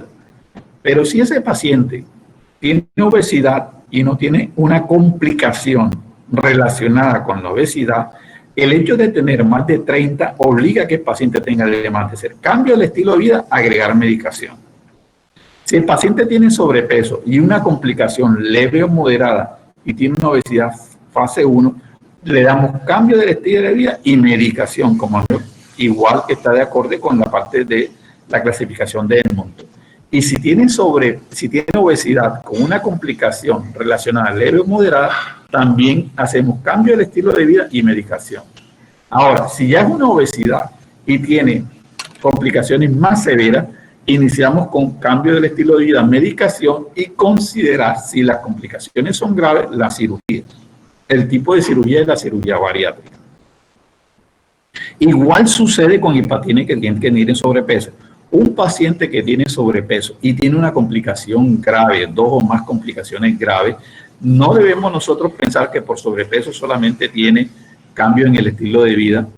Pero si ese paciente tiene obesidad y no tiene una complicación relacionada con la obesidad, el hecho de tener más de 30 obliga a que el paciente tenga además de hacer cambio del estilo de vida, agregar medicación. Si el paciente tiene sobrepeso y una complicación leve o moderada y tiene una obesidad fase 1, le damos cambio del estilo de vida y medicación, como igual que está de acuerdo con la parte de la clasificación de Edmonton. Y si tiene obesidad con una complicación relacionada leve o moderada, también hacemos cambio del estilo de vida y medicación. Ahora, si ya es una obesidad y tiene complicaciones más severas, iniciamos con cambio del estilo de vida, medicación y considerar si las complicaciones son graves, la cirugía. El tipo de cirugía es la cirugía bariátrica. Igual sucede con el paciente que tiene que ir en sobrepeso. Un paciente que tiene sobrepeso y tiene una complicación grave, 2 o más complicaciones graves, no debemos nosotros pensar que por sobrepeso solamente tiene cambio en el estilo de vida,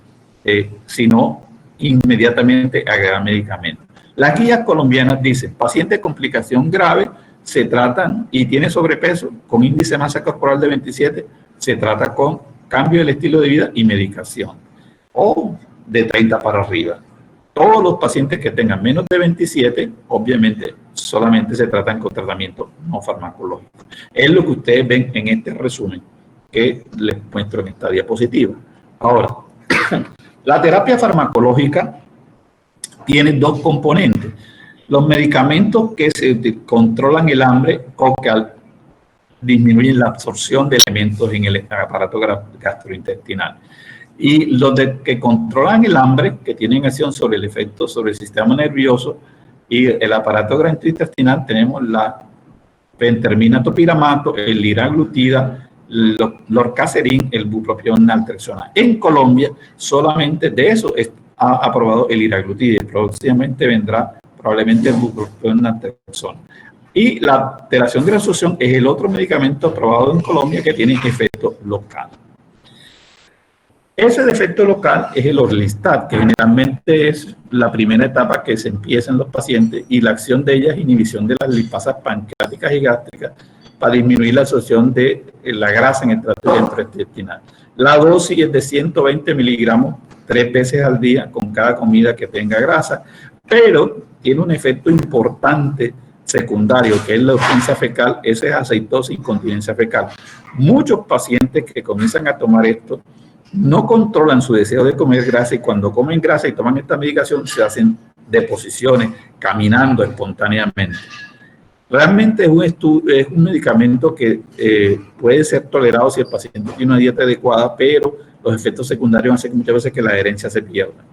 sino inmediatamente agregar medicamentos. Las guías colombianas dicen, paciente con complicación grave se tratan y tiene sobrepeso con índice de masa corporal de 27, se trata con cambio del estilo de vida y medicación, o de 30 para arriba. Todos los pacientes que tengan menos de 27, obviamente, solamente se tratan con tratamiento no farmacológico. Es lo que ustedes ven en este resumen que les muestro en esta diapositiva. Ahora, la terapia farmacológica tiene 2 componentes. Los medicamentos que se controlan el hambre o que disminuyen la absorción de elementos en el aparato gastrointestinal. Y los que controlan el hambre, que tienen acción sobre el efecto sobre el sistema nervioso y el aparato gastrointestinal, tenemos la pentermina topiramato, el liraglutida, lorcaserin, el bupropión, naltrexona. En Colombia solamente de eso ha aprobado el liraglutida. Próximamente vendrá probablemente el bupropión, naltrexona. Y la alteración de la absorción es el otro medicamento aprobado en Colombia que tiene efecto local. Ese defecto local es el orlistat, que generalmente es la primera etapa que se empieza en los pacientes y la acción de ella es inhibición de las lipasas pancreáticas y gástricas para disminuir la absorción de la grasa en el tracto gastrointestinal. La dosis es de 120 miligramos 3 veces al día con cada comida que tenga grasa, pero tiene un efecto importante secundario, que es la urgencia fecal, esa es aceitosis y incontinencia fecal. Muchos pacientes que comienzan a tomar esto no controlan su deseo de comer grasa y cuando comen grasa y toman esta medicación se hacen deposiciones caminando espontáneamente. Realmente es un medicamento que puede ser tolerado si el paciente tiene una dieta adecuada, pero los efectos secundarios hacen muchas veces que la adherencia se pierda.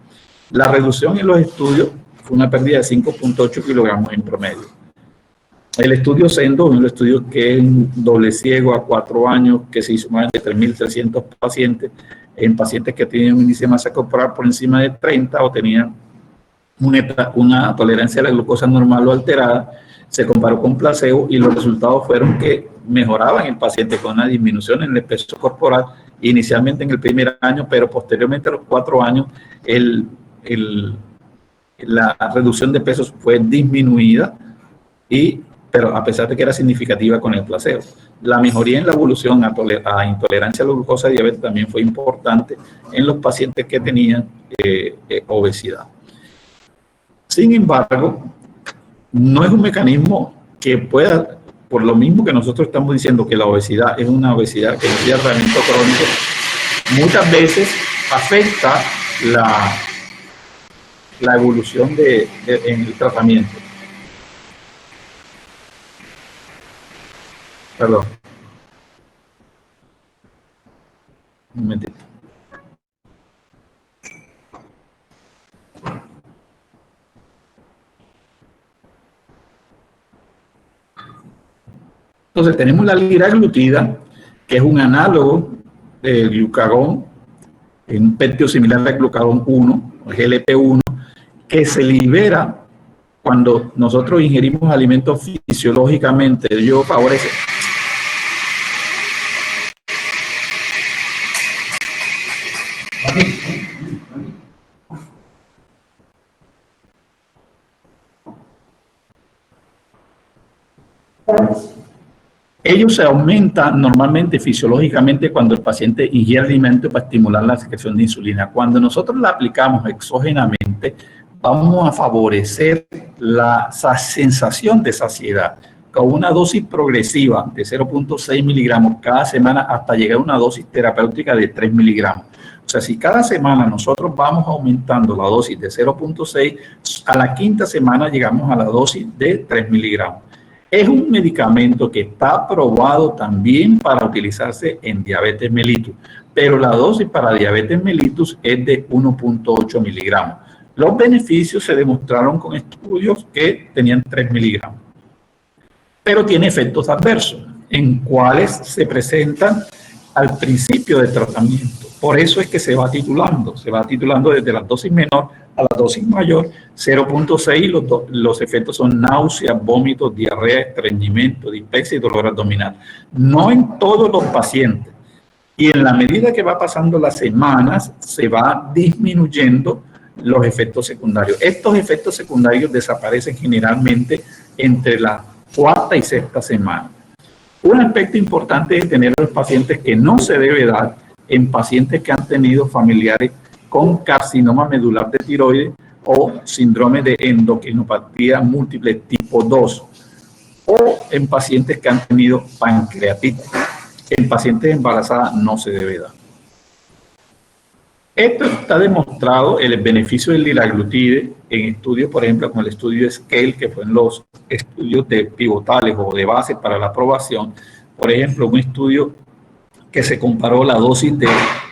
La reducción en los estudios fue una pérdida de 5.8 kilogramos en promedio. El estudio SENDO es un estudio que es un doble ciego a 4 años, que se hizo más de 3.300 pacientes, en pacientes que tienen un índice de masa corporal por encima de 30 o tenían una tolerancia a la glucosa normal o alterada. Se comparó con placebo y los resultados fueron que mejoraban el paciente con una disminución en el peso corporal, inicialmente en el primer año, pero posteriormente a los 4 años la reducción de pesos fue disminuida, pero a pesar de que era significativa con el placebo. La mejoría en la evolución a intolerancia a la glucosa y diabetes también fue importante en los pacientes que tenían obesidad. Sin embargo, no es un mecanismo que pueda, por lo mismo que nosotros estamos diciendo que la obesidad es una obesidad que es un tratamiento crónico, muchas veces afecta la evolución en el tratamiento. Perdón. Un momentito. Entonces tenemos la liraglutida, que es un análogo del glucagón, un péptido similar al glucagón 1, o GLP-1, que se libera cuando nosotros ingerimos alimentos fisiológicamente. Ello favorece. Ello se aumenta normalmente fisiológicamente cuando el paciente ingiere alimentos para estimular la secreción de insulina. Cuando nosotros la aplicamos exógenamente, vamos a favorecer la sensación de saciedad con una dosis progresiva de 0.6 miligramos cada semana hasta llegar a una dosis terapéutica de 3 miligramos. O sea, si cada semana nosotros vamos aumentando la dosis de 0.6, a la 5ª semana llegamos a la dosis de 3 miligramos. Es un medicamento que está aprobado también para utilizarse en diabetes mellitus, pero la dosis para diabetes mellitus es de 1.8 miligramos. Los beneficios se demostraron con estudios que tenían 3 miligramos, pero tiene efectos adversos, en cuales se presentan al principio del tratamiento. Por eso es que se va titulando desde la dosis menor a la dosis mayor, 0.6, los efectos son náuseas, vómitos, diarrea, estreñimiento, dispepsia y dolor abdominal. No en todos los pacientes. Y en la medida que va pasando las semanas, se va disminuyendo los efectos secundarios. Estos efectos secundarios desaparecen generalmente entre la cuarta y sexta semana. Un aspecto importante es tener a los pacientes que no se debe dar en pacientes que han tenido familiares con carcinoma medular de tiroides o síndrome de endocrinopatía múltiple tipo 2 o en pacientes que han tenido pancreatitis. En pacientes embarazadas no se debe dar. Esto está demostrado, el beneficio del liraglutide en estudios, por ejemplo, con el estudio SCALE, que fue en los estudios de pivotales o de base para la aprobación. Por ejemplo, un estudio que se comparó la dosis de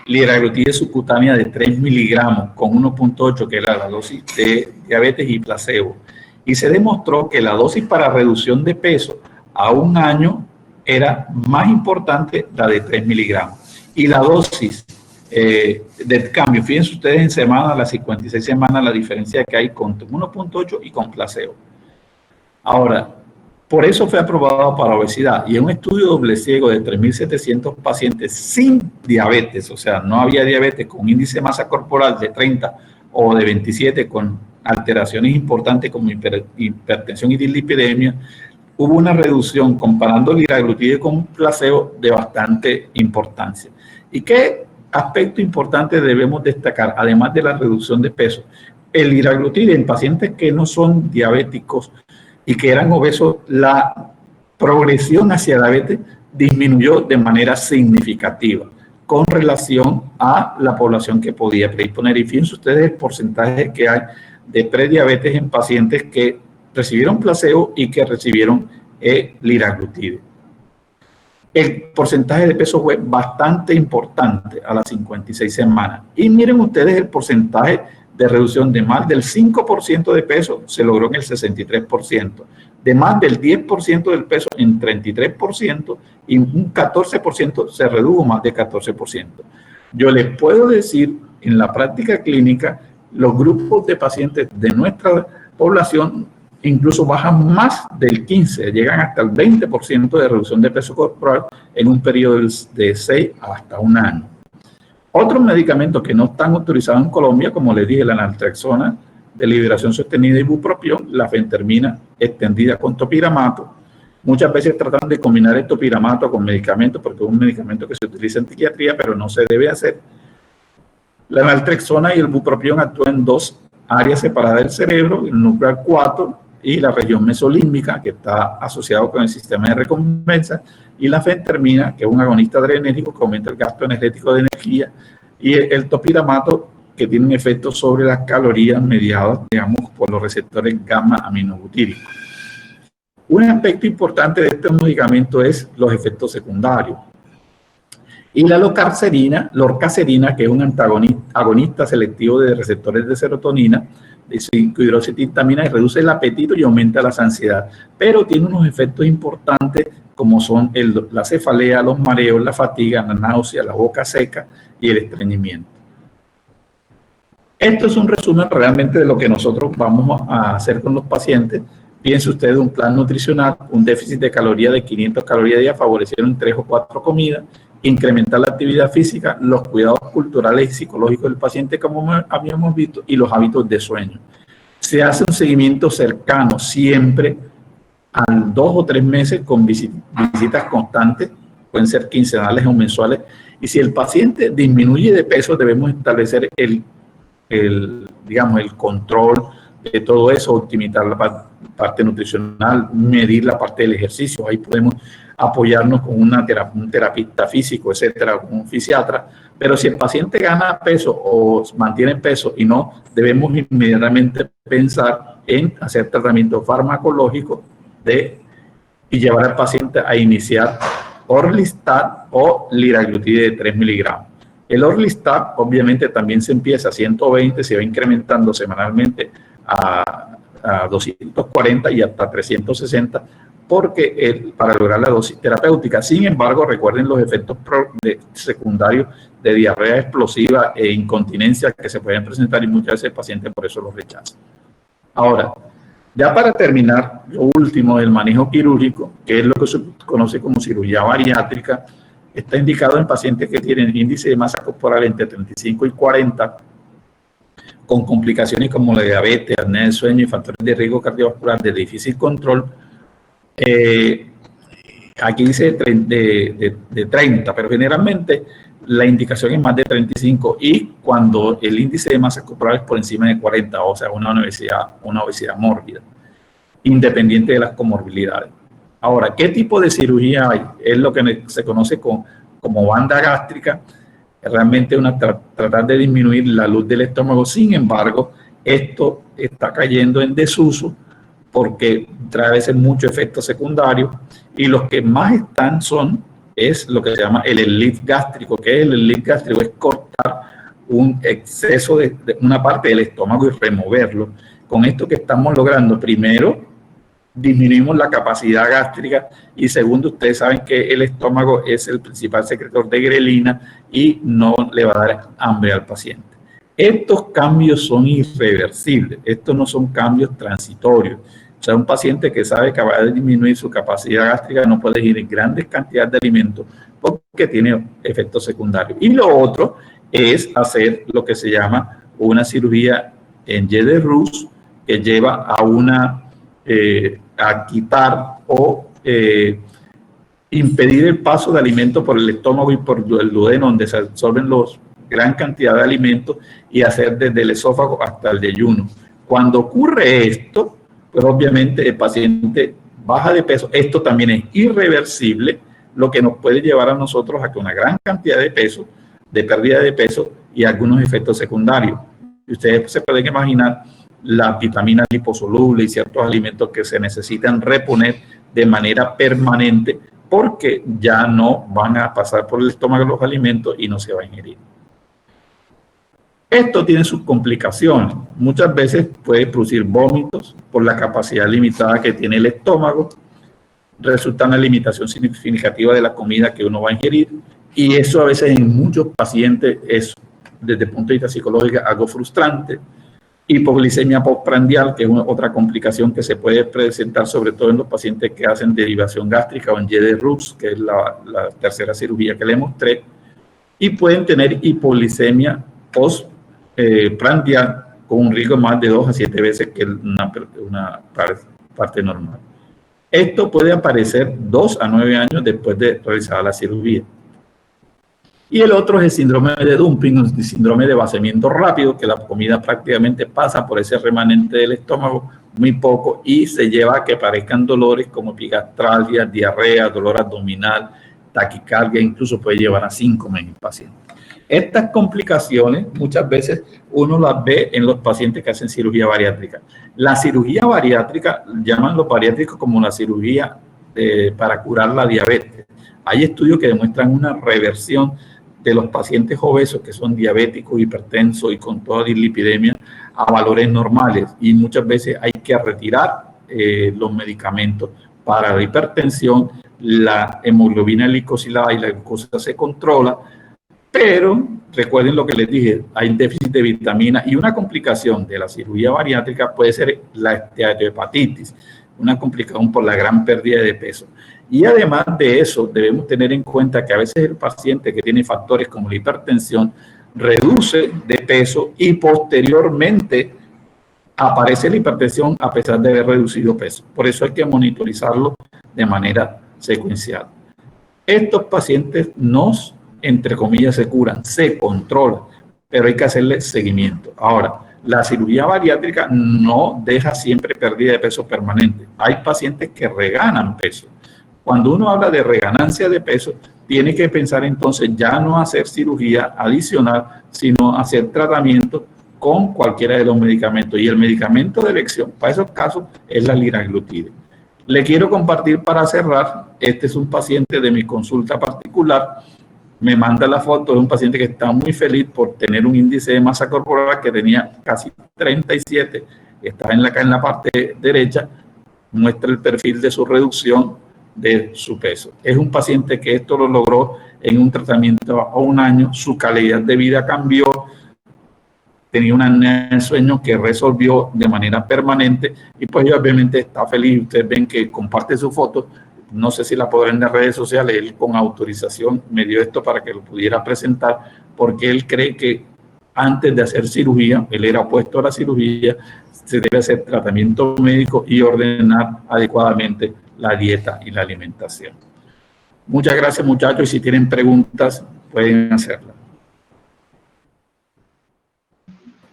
liraglutide subcutánea de 3 miligramos con 1.8, que era la dosis de diabetes y placebo. Y se demostró que la dosis para reducción de peso a un año era más importante la de 3 miligramos. Y la dosis del cambio, fíjense ustedes en semana, a las 56 semanas, la diferencia que hay con 1.8 y con placebo. Ahora, por eso fue aprobado para obesidad. Y en un estudio doble ciego de 3.700 pacientes sin diabetes, o sea, no había diabetes con índice de masa corporal de 30 o de 27 con alteraciones importantes como hipertensión y dislipidemia, hubo una reducción comparando liraglutide con placebo de bastante importancia. ¿Y qué aspecto importante debemos destacar, además de la reducción de peso? El liraglutide en pacientes que no son diabéticos y que eran obesos, la progresión hacia diabetes disminuyó de manera significativa con relación a la población que podía predisponer. Y fíjense ustedes el porcentaje que hay de prediabetes en pacientes que recibieron placebo y que recibieron liraglutide. El porcentaje de peso fue bastante importante a las 56 semanas. Y miren ustedes el porcentaje de reducción de más del 5% de peso se logró en el 63%, de más del 10% del peso en 33% y un 14% se redujo más de 14%. Yo les puedo decir, en la práctica clínica, los grupos de pacientes de nuestra población incluso bajan más del 15%, llegan hasta el 20% de reducción de peso corporal en un periodo de 6 hasta un año. Otros medicamentos que no están autorizados en Colombia, como les dije, la naltrexona de liberación sostenida y bupropión, la fentermina extendida con topiramato. Muchas veces tratan de combinar el topiramato con medicamentos porque es un medicamento que se utiliza en psiquiatría, pero no se debe hacer. La naltrexona y el bupropión actúan en dos áreas separadas del cerebro, el núcleo 4 y la región mesolímbica, que está asociado con el sistema de recompensa, y la fentermina, que es un agonista adrenérgico que aumenta el gasto energético de energía, y el topiramato, que tiene un efecto sobre las calorías mediadas, digamos, por los receptores gamma aminobutílicos. Un aspecto importante de este medicamento es los efectos secundarios. Y la lorcacerina, que es un agonista selectivo de receptores de serotonina, de 5-hidroxitinamina, y reduce el apetito y aumenta la saciedad, pero tiene unos efectos importantes como son la cefalea, los mareos, la fatiga, la náusea, la boca seca y el estreñimiento. Esto es un resumen realmente de lo que nosotros vamos a hacer con los pacientes. Piense usted un plan nutricional, un déficit de calorías de 500 calorías al día, favorecieron 3 o 4 comidas, incrementar la actividad física, los cuidados culturales y psicológicos del paciente, como habíamos visto, y los hábitos de sueño. Se hace un seguimiento cercano siempre a 2 o 3 meses con visitas constantes, pueden ser quincenales o mensuales, y si el paciente disminuye de peso, debemos establecer el control de todo eso, optimizar la parte nutricional, medir la parte del ejercicio. Ahí podemos apoyarnos con un terapista físico, etcétera, con un fisiatra. Pero si el paciente gana peso o mantiene peso y no, debemos inmediatamente pensar en hacer tratamiento farmacológico y llevar al paciente a iniciar Orlistat o liraglutide de 3 miligramos. El Orlistat obviamente también se empieza a 120, se va incrementando semanalmente a 240 y hasta 360 para lograr la dosis terapéutica. Sin embargo, recuerden los efectos secundarios de diarrea explosiva e incontinencia que se pueden presentar, y muchas veces el paciente por eso los rechaza. Ahora, ya para terminar, lo último, el manejo quirúrgico, que es lo que se conoce como cirugía bariátrica, está indicado en pacientes que tienen índice de masa corporal entre 35 y 40, con complicaciones como la diabetes, apnea del sueño y factores de riesgo cardiovascular de difícil control. Aquí dice de 30, pero generalmente la indicación es más de 35, y cuando el índice de masa corporal es por encima de 40, o sea, una obesidad mórbida, independiente de las comorbilidades. Ahora, ¿qué tipo de cirugía hay? Es lo que se conoce como banda gástrica. Realmente tratar de disminuir la luz del estómago. Sin embargo, esto está cayendo en desuso porque trae a veces mucho efecto secundario, y los que más están es lo que se llama el elip gástrico. ¿Qué es el elip gástrico? Es cortar un exceso de una parte del estómago y removerlo. Con esto que estamos logrando, primero, disminuimos la capacidad gástrica, y segundo, ustedes saben que el estómago es el principal secretor de grelina y no le va a dar hambre al paciente. Estos cambios son irreversibles, estos no son cambios transitorios. O sea, un paciente que sabe que va a disminuir su capacidad gástrica no puede ingerir grandes cantidades de alimentos porque tiene efectos secundarios. Y lo otro es hacer lo que se llama una cirugía en J. de Roux, que lleva a quitar o impedir el paso de alimentos por el estómago y por el duodeno, donde se absorben gran cantidad de alimentos, y hacer desde el esófago hasta el yeyuno. Cuando ocurre esto, pues obviamente el paciente baja de peso. Esto también es irreversible, lo que nos puede llevar a nosotros a que una gran cantidad de peso, de pérdida de peso y algunos efectos secundarios. Y ustedes se pueden imaginar las vitaminas liposolubles y ciertos alimentos que se necesitan reponer de manera permanente, porque ya no van a pasar por el estómago los alimentos y no se va a ingerir. Esto tiene sus complicaciones. Muchas veces puede producir vómitos por la capacidad limitada que tiene el estómago. Resulta una limitación significativa de la comida que uno va a ingerir, y eso a veces en muchos pacientes es, desde el punto de vista psicológico, algo frustrante. Hipoglicemia postprandial, que es otra complicación que se puede presentar sobre todo en los pacientes que hacen derivación gástrica o en J. de Roux, que es la tercera cirugía que le mostré, y pueden tener hipoglicemia postprandial con un riesgo más de 2 a 7 veces que una parte normal. Esto puede aparecer 2 a 9 años después de realizar la cirugía. Y el otro es el síndrome de dumping, el síndrome de vaciamiento rápido, que la comida prácticamente pasa por ese remanente del estómago muy poco y se lleva a que aparezcan dolores como epigastralgia, diarrea, dolor abdominal, taquicardia, incluso puede llevar a síncope en el paciente. Estas complicaciones muchas veces uno las ve en los pacientes que hacen cirugía bariátrica. La cirugía bariátrica, llaman los bariátricos como la cirugía para curar la diabetes. Hay estudios que demuestran una reversión de los pacientes obesos que son diabéticos, hipertensos y con toda dislipidemia a valores normales, y muchas veces hay que retirar los medicamentos para la hipertensión. La hemoglobina glicosilada y la glucosa se controla, pero recuerden lo que les dije, hay déficit de vitamina, y una complicación de la cirugía bariátrica puede ser la esteatohepatitis, una complicación por la gran pérdida de peso. Y además de eso, debemos tener en cuenta que a veces el paciente que tiene factores como la hipertensión reduce de peso y posteriormente aparece la hipertensión a pesar de haber reducido peso. Por eso hay que monitorizarlo de manera secuencial. Estos pacientes no, entre comillas, se curan, se controlan, pero hay que hacerle seguimiento. Ahora, la cirugía bariátrica no deja siempre pérdida de peso permanente. Hay pacientes que reganan peso. Cuando uno habla de reganancia de peso, tiene que pensar entonces ya no hacer cirugía adicional, sino hacer tratamiento con cualquiera de los medicamentos. Y el medicamento de elección para esos casos es la liraglutide. Le quiero compartir para cerrar, este es un paciente de mi consulta particular. Me manda la foto de un paciente que está muy feliz por tener un índice de masa corporal que tenía casi 37, está acá en la parte derecha, muestra el perfil de su reducción de su peso. Es un paciente que esto lo logró en un tratamiento a un año, su calidad de vida cambió, tenía una apnea del sueño que resolvió de manera permanente y pues yo obviamente está feliz. Ustedes ven que comparte su foto, no sé si la podrán en las redes sociales, él con autorización me dio esto para que lo pudiera presentar, porque él cree que antes de hacer cirugía, él era opuesto a la cirugía, se debe hacer tratamiento médico y ordenar adecuadamente la dieta y la alimentación. Muchas gracias, muchachos, y si tienen preguntas pueden hacerlas.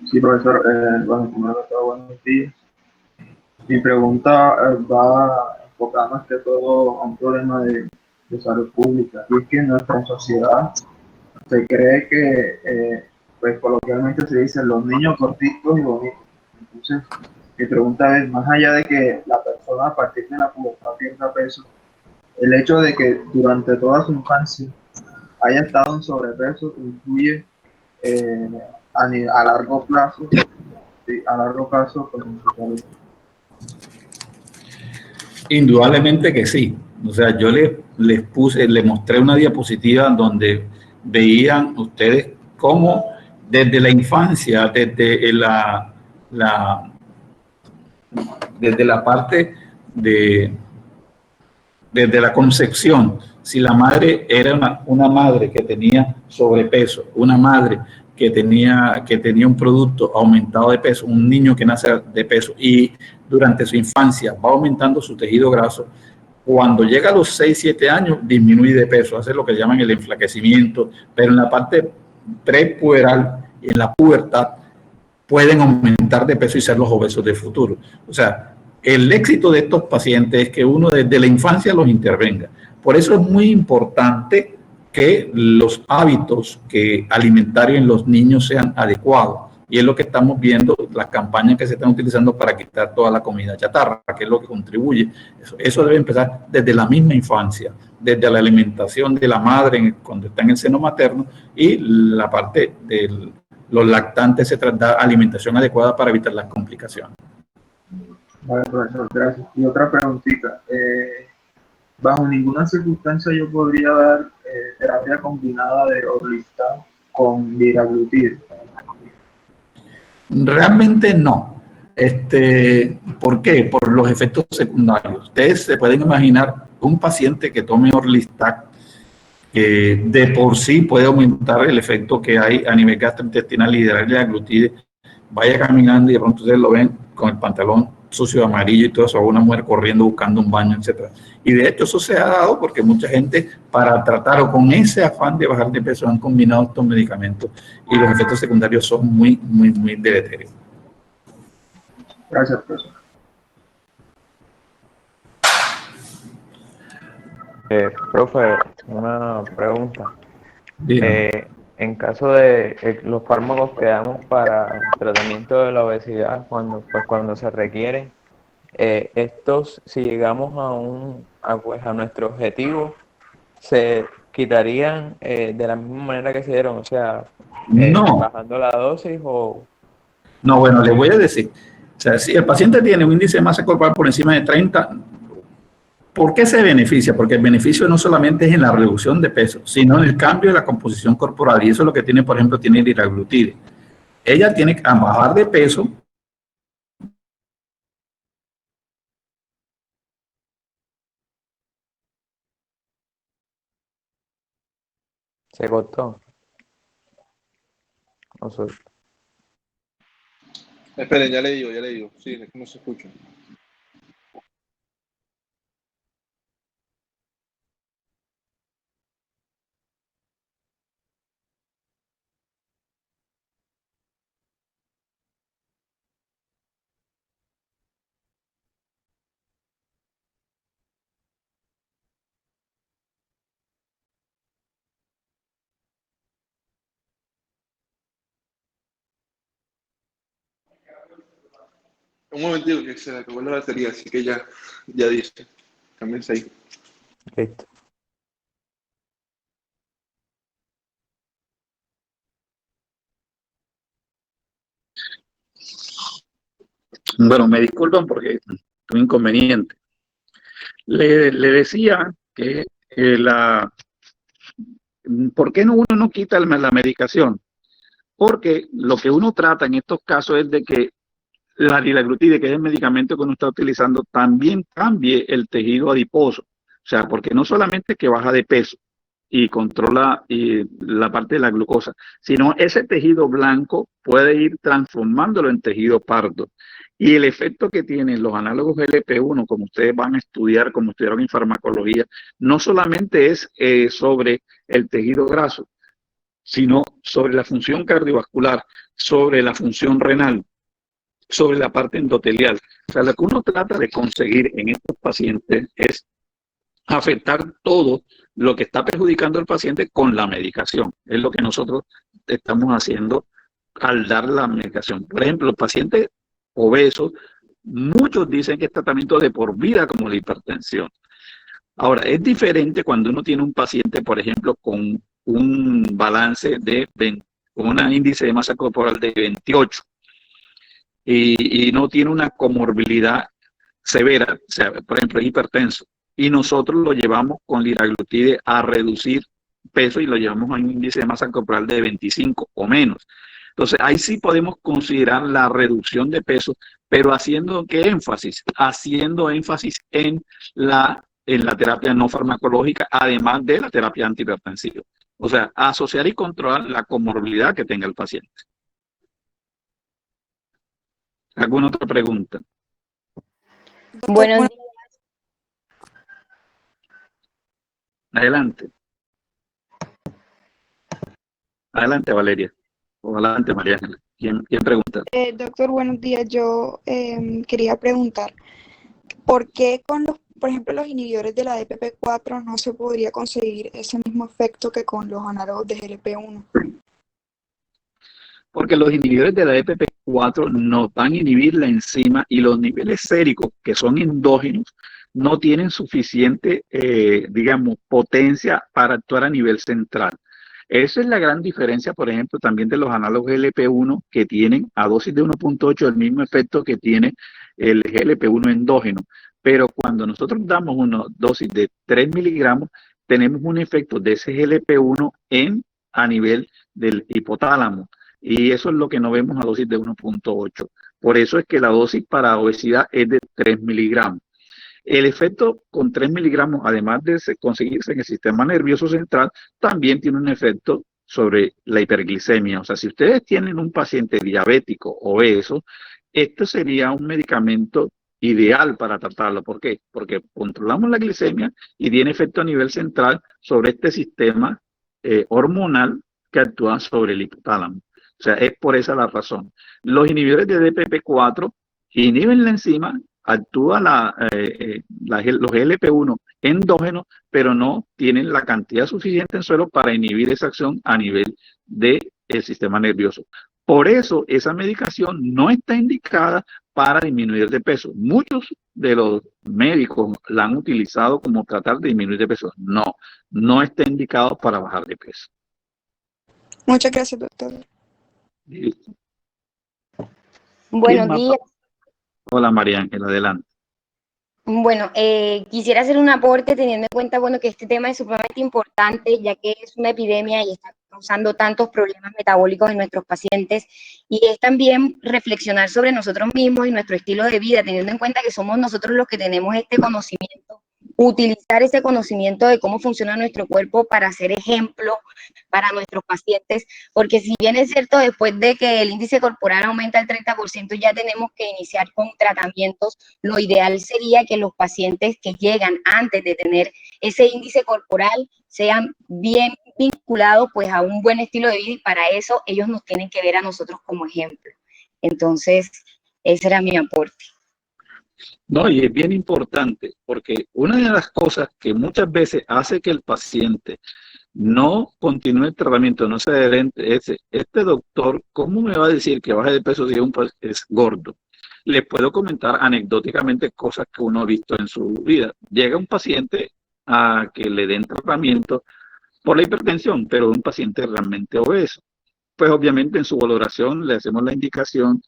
Sí, profesor. Bueno, primero que todo, buenos días. Mi pregunta va enfocada más que todo a un problema de salud pública. Y es que en nuestra sociedad se cree que, pues coloquialmente se dice, los niños cortitos y bonitos. Entonces, mi pregunta es, más allá de que la persona a partir de la pubertad pierda peso, el hecho de que durante toda su infancia haya estado en sobrepeso influye eh, a largo plazo, sí, a largo plazo, pues, en su salud. Indudablemente que sí. O sea, yo les mostré una diapositiva donde veían ustedes cómo desde la infancia, la, desde la parte de, desde la concepción, si la madre era una madre que tenía sobrepeso, una madre que tenía un producto aumentado de peso, un niño que nace de peso y durante su infancia va aumentando su tejido graso, cuando llega a los 6 7 años disminuye de peso, hace lo que llaman el enflaquecimiento, pero en la parte prepuberal y en la pubertad pueden aumentar de peso y ser los obesos del futuro. O sea, el éxito de estos pacientes es que uno desde la infancia los intervenga. Por eso es muy importante que los hábitos alimentarios en los niños sean adecuados. Y es lo que estamos viendo, las campañas que se están utilizando para quitar toda la comida chatarra, que es lo que contribuye. Eso debe empezar desde la misma infancia, desde la alimentación de la madre cuando está en el seno materno y la parte de los lactantes se trata de alimentación adecuada para evitar las complicaciones. Vale, profesor, gracias. Y otra preguntita. Bajo ninguna circunstancia yo podría dar terapia combinada de Orlistat con liraglutide. Realmente no. ¿Por qué? Por los efectos secundarios. Ustedes se pueden imaginar un paciente que tome Orlistat, que de por sí puede aumentar el efecto que hay a nivel gastrointestinal y de la liraglutide, vaya caminando y de pronto ustedes lo ven con el pantalón sucio amarillo y todo eso, una mujer corriendo buscando un baño, etcétera. Y de hecho eso se ha dado porque mucha gente para tratar o con ese afán de bajar de peso han combinado estos medicamentos y los efectos secundarios son muy, muy, muy deleterios. Gracias, profesor. Profe, una pregunta. Bien. En caso de los fármacos que damos para el tratamiento de la obesidad, cuando se requieren, estos, si llegamos pues, a nuestro objetivo, se quitarían de la misma manera que se dieron, o sea, No, bajando la dosis o... no, bueno, les voy a decir, o sea, si el paciente tiene un índice de masa corporal por encima de 30, ¿por qué se beneficia? Porque el beneficio no solamente es en la reducción de peso, sino en el cambio de la composición corporal. Y eso es lo que tiene, por ejemplo, tiene liraglutide. Ella tiene que bajar de peso. Se cortó. No sé. Esperen, ya le digo, ya le digo. Sí, es que no se escucha. Un momentito que se le acabó la batería, así que ya dice. Cámbiense ahí. Listo. Bueno, me disculpan porque es un inconveniente. Le decía que ¿Por qué no uno no quita la medicación? Porque lo que uno trata en estos casos es de que la liraglutide, que es el medicamento que uno está utilizando, también cambie el tejido adiposo. O sea, porque no solamente es que baja de peso y controla la parte de la glucosa, sino ese tejido blanco puede ir transformándolo en tejido pardo. Y el efecto que tienen los análogos GLP-1, como ustedes van a estudiar, como estudiaron en farmacología, no solamente es sobre el tejido graso, sino sobre la función cardiovascular, sobre la función renal, sobre la parte endotelial. O sea, lo que uno trata de conseguir en estos pacientes es afectar todo lo que está perjudicando al paciente con la medicación. Es lo que nosotros estamos haciendo al dar la medicación. Por ejemplo, los pacientes obesos, muchos dicen que es tratamiento de por vida como la hipertensión. Ahora, es diferente cuando uno tiene un paciente, por ejemplo, con un balance de 20, con un índice de masa corporal de 28 y no tiene una comorbilidad severa, o sea, por ejemplo, es hipertenso, y nosotros lo llevamos con liraglutide a reducir peso y lo llevamos a un índice de masa corporal de 25 o menos. Entonces, ahí sí podemos considerar la reducción de peso, pero haciendo ¿qué énfasis? Haciendo énfasis en la terapia no farmacológica, además de la terapia antihipertensiva. O sea, asociar y controlar la comorbilidad que tenga el paciente. ¿Alguna otra pregunta? Buenos días. Adelante. Adelante, Valeria. O adelante, María Ángela. ¿Quién pregunta? Doctor, buenos días. Yo quería preguntar, ¿por qué con por ejemplo, los inhibidores de la DPP-4 no se podría conseguir ese mismo efecto que con los análogos de GLP-1? Porque los inhibidores de la DPP-4 no van a inhibir la enzima y los niveles séricos, que son endógenos, no tienen suficiente, digamos, potencia para actuar a nivel central. Esa es la gran diferencia, por ejemplo, también de los análogos GLP-1 que tienen a dosis de 1.8 el mismo efecto que tiene el GLP-1 endógeno. Pero cuando nosotros damos una dosis de 3 miligramos, tenemos un efecto de ese GLP-1 a nivel del hipotálamo. Y eso es lo que no vemos a dosis de 1.8. Por eso es que la dosis para obesidad es de 3 miligramos. El efecto con 3 miligramos, además de conseguirse en el sistema nervioso central, también tiene un efecto sobre la hiperglicemia. O sea, si ustedes tienen un paciente diabético obeso, esto sería un medicamento ideal para tratarlo. ¿Por qué? Porque controlamos la glicemia y tiene efecto a nivel central sobre este sistema hormonal que actúa sobre el hipotálamo. O sea, es por esa la razón. Los inhibidores de DPP-4 inhiben la enzima, actúa los GLP-1 endógenos, pero no tienen la cantidad suficiente en suelo para inhibir esa acción a nivel del sistema nervioso. Por eso esa medicación no está indicada para disminuir de peso. Muchos de los médicos la han utilizado como tratar de disminuir de peso. No, no está indicado para bajar de peso. Muchas gracias, doctor. Listo. Buenos días. Hola, María Ángela, adelante. Bueno, quisiera hacer un aporte teniendo en cuenta, bueno, que este tema es sumamente importante, ya que es una epidemia y está causando tantos problemas metabólicos en nuestros pacientes, y es también reflexionar sobre nosotros mismos y nuestro estilo de vida, teniendo en cuenta que somos nosotros los que tenemos este conocimiento, utilizar ese conocimiento de cómo funciona nuestro cuerpo para ser ejemplo para nuestros pacientes, porque si bien es cierto, después de que el índice corporal aumenta el 30%, ya tenemos que iniciar con tratamientos. Lo ideal sería que los pacientes que llegan antes de tener ese índice corporal sean bien vinculados pues a un buen estilo de vida, y para eso ellos nos tienen que ver a nosotros como ejemplo. Entonces, ese era mi aporte. No, y es bien importante, porque una de las cosas que muchas veces hace que el paciente no continúe el tratamiento, no se adherente, es este doctor, ¿cómo me va a decir que baje de peso si es gordo? Les puedo comentar anecdóticamente cosas que uno ha visto en su vida. Llega un paciente a que le den tratamiento por la hipertensión, pero un paciente realmente obeso. Pues obviamente en su valoración le hacemos la indicación.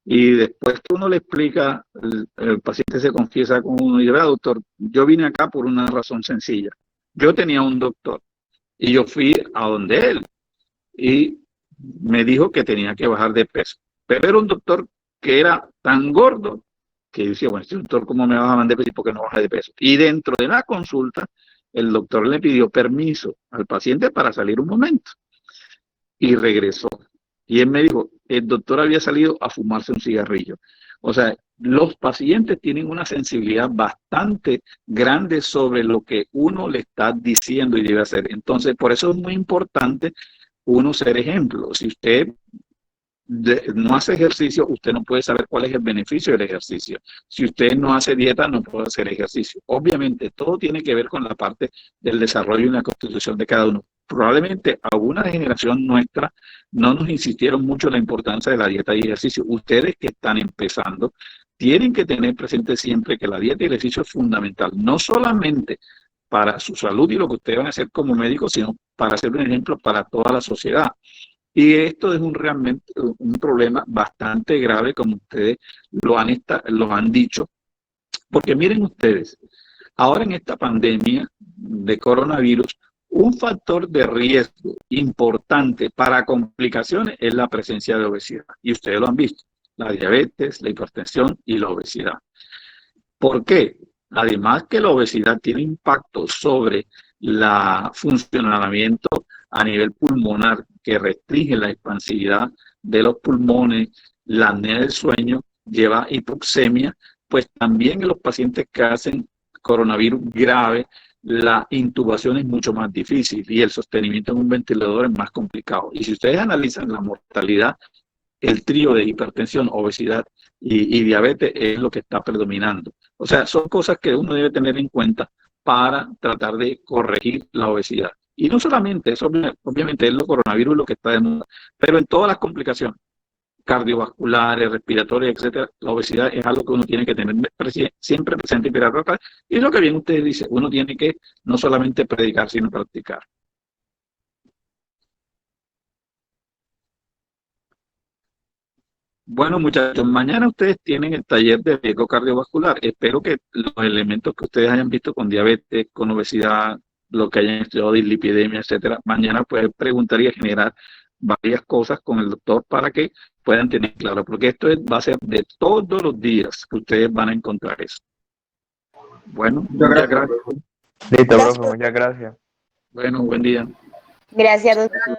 Y después que uno le explica, el paciente se confiesa con uno y dice, doctor, yo vine acá por una razón sencilla. Yo tenía un doctor Y yo fui a donde él y me dijo que tenía que bajar de peso. Pero era un doctor que era tan gordo que decía, bueno, este doctor, ¿cómo me va a mandar de peso y por qué no baja de peso? Y dentro de la consulta, el doctor le pidió permiso al paciente para salir un momento y regresó. Y él me dijo, el doctor había salido a fumarse un cigarrillo. O sea, los pacientes tienen una sensibilidad bastante grande sobre lo que uno le está diciendo y debe hacer. Entonces, por eso es muy importante uno ser ejemplo. Si usted no hace ejercicio, usted no puede saber cuál es el beneficio del ejercicio. Si usted no hace dieta, no puede hacer ejercicio. Obviamente, todo tiene que ver con la parte del desarrollo y la constitución de cada uno. Probablemente a una generación nuestra no nos insistieron mucho en la importancia de la dieta y ejercicio. Ustedes que están empezando tienen que tener presente siempre que la dieta y el ejercicio es fundamental, no solamente para su salud y lo que ustedes van a hacer como médicos, sino para ser un ejemplo para toda la sociedad. Y esto es realmente un problema bastante grave, como ustedes lo han dicho, porque miren ustedes, ahora en esta pandemia de coronavirus, un factor de riesgo importante para complicaciones es la presencia de obesidad. Y ustedes lo han visto, la diabetes, la hipertensión y la obesidad. ¿Por qué? Además que la obesidad tiene impacto sobre el funcionamiento a nivel pulmonar, que restringe la expansividad de los pulmones, la apnea del sueño, lleva hipoxemia, pues también en los pacientes que hacen coronavirus grave, la intubación es mucho más difícil y el sostenimiento en un ventilador es más complicado. Y si ustedes analizan la mortalidad, el trío de hipertensión, obesidad y diabetes es lo que está predominando. O sea, son cosas que uno debe tener en cuenta para tratar de corregir la obesidad. Y no solamente, eso obviamente es lo coronavirus lo que está de moda, pero en todas las complicaciones cardiovasculares, respiratorias, etcétera, la obesidad es algo que uno tiene que tener siempre presente y tratar. Y es lo que bien ustedes dicen, uno tiene que no solamente predicar, sino practicar. Bueno, muchachos, mañana ustedes tienen el taller de riesgo cardiovascular. Espero que los elementos que ustedes hayan visto con diabetes, con obesidad, lo que hayan estudiado de lipidemia, etcétera, mañana pueden preguntar y generar varias cosas con el doctor para que puedan tener claro, porque esto va a ser de todos los días que ustedes van a encontrar eso. Bueno, muchas gracias. Listo, profe, muchas gracias. Bueno, buen día. Gracias, doctor.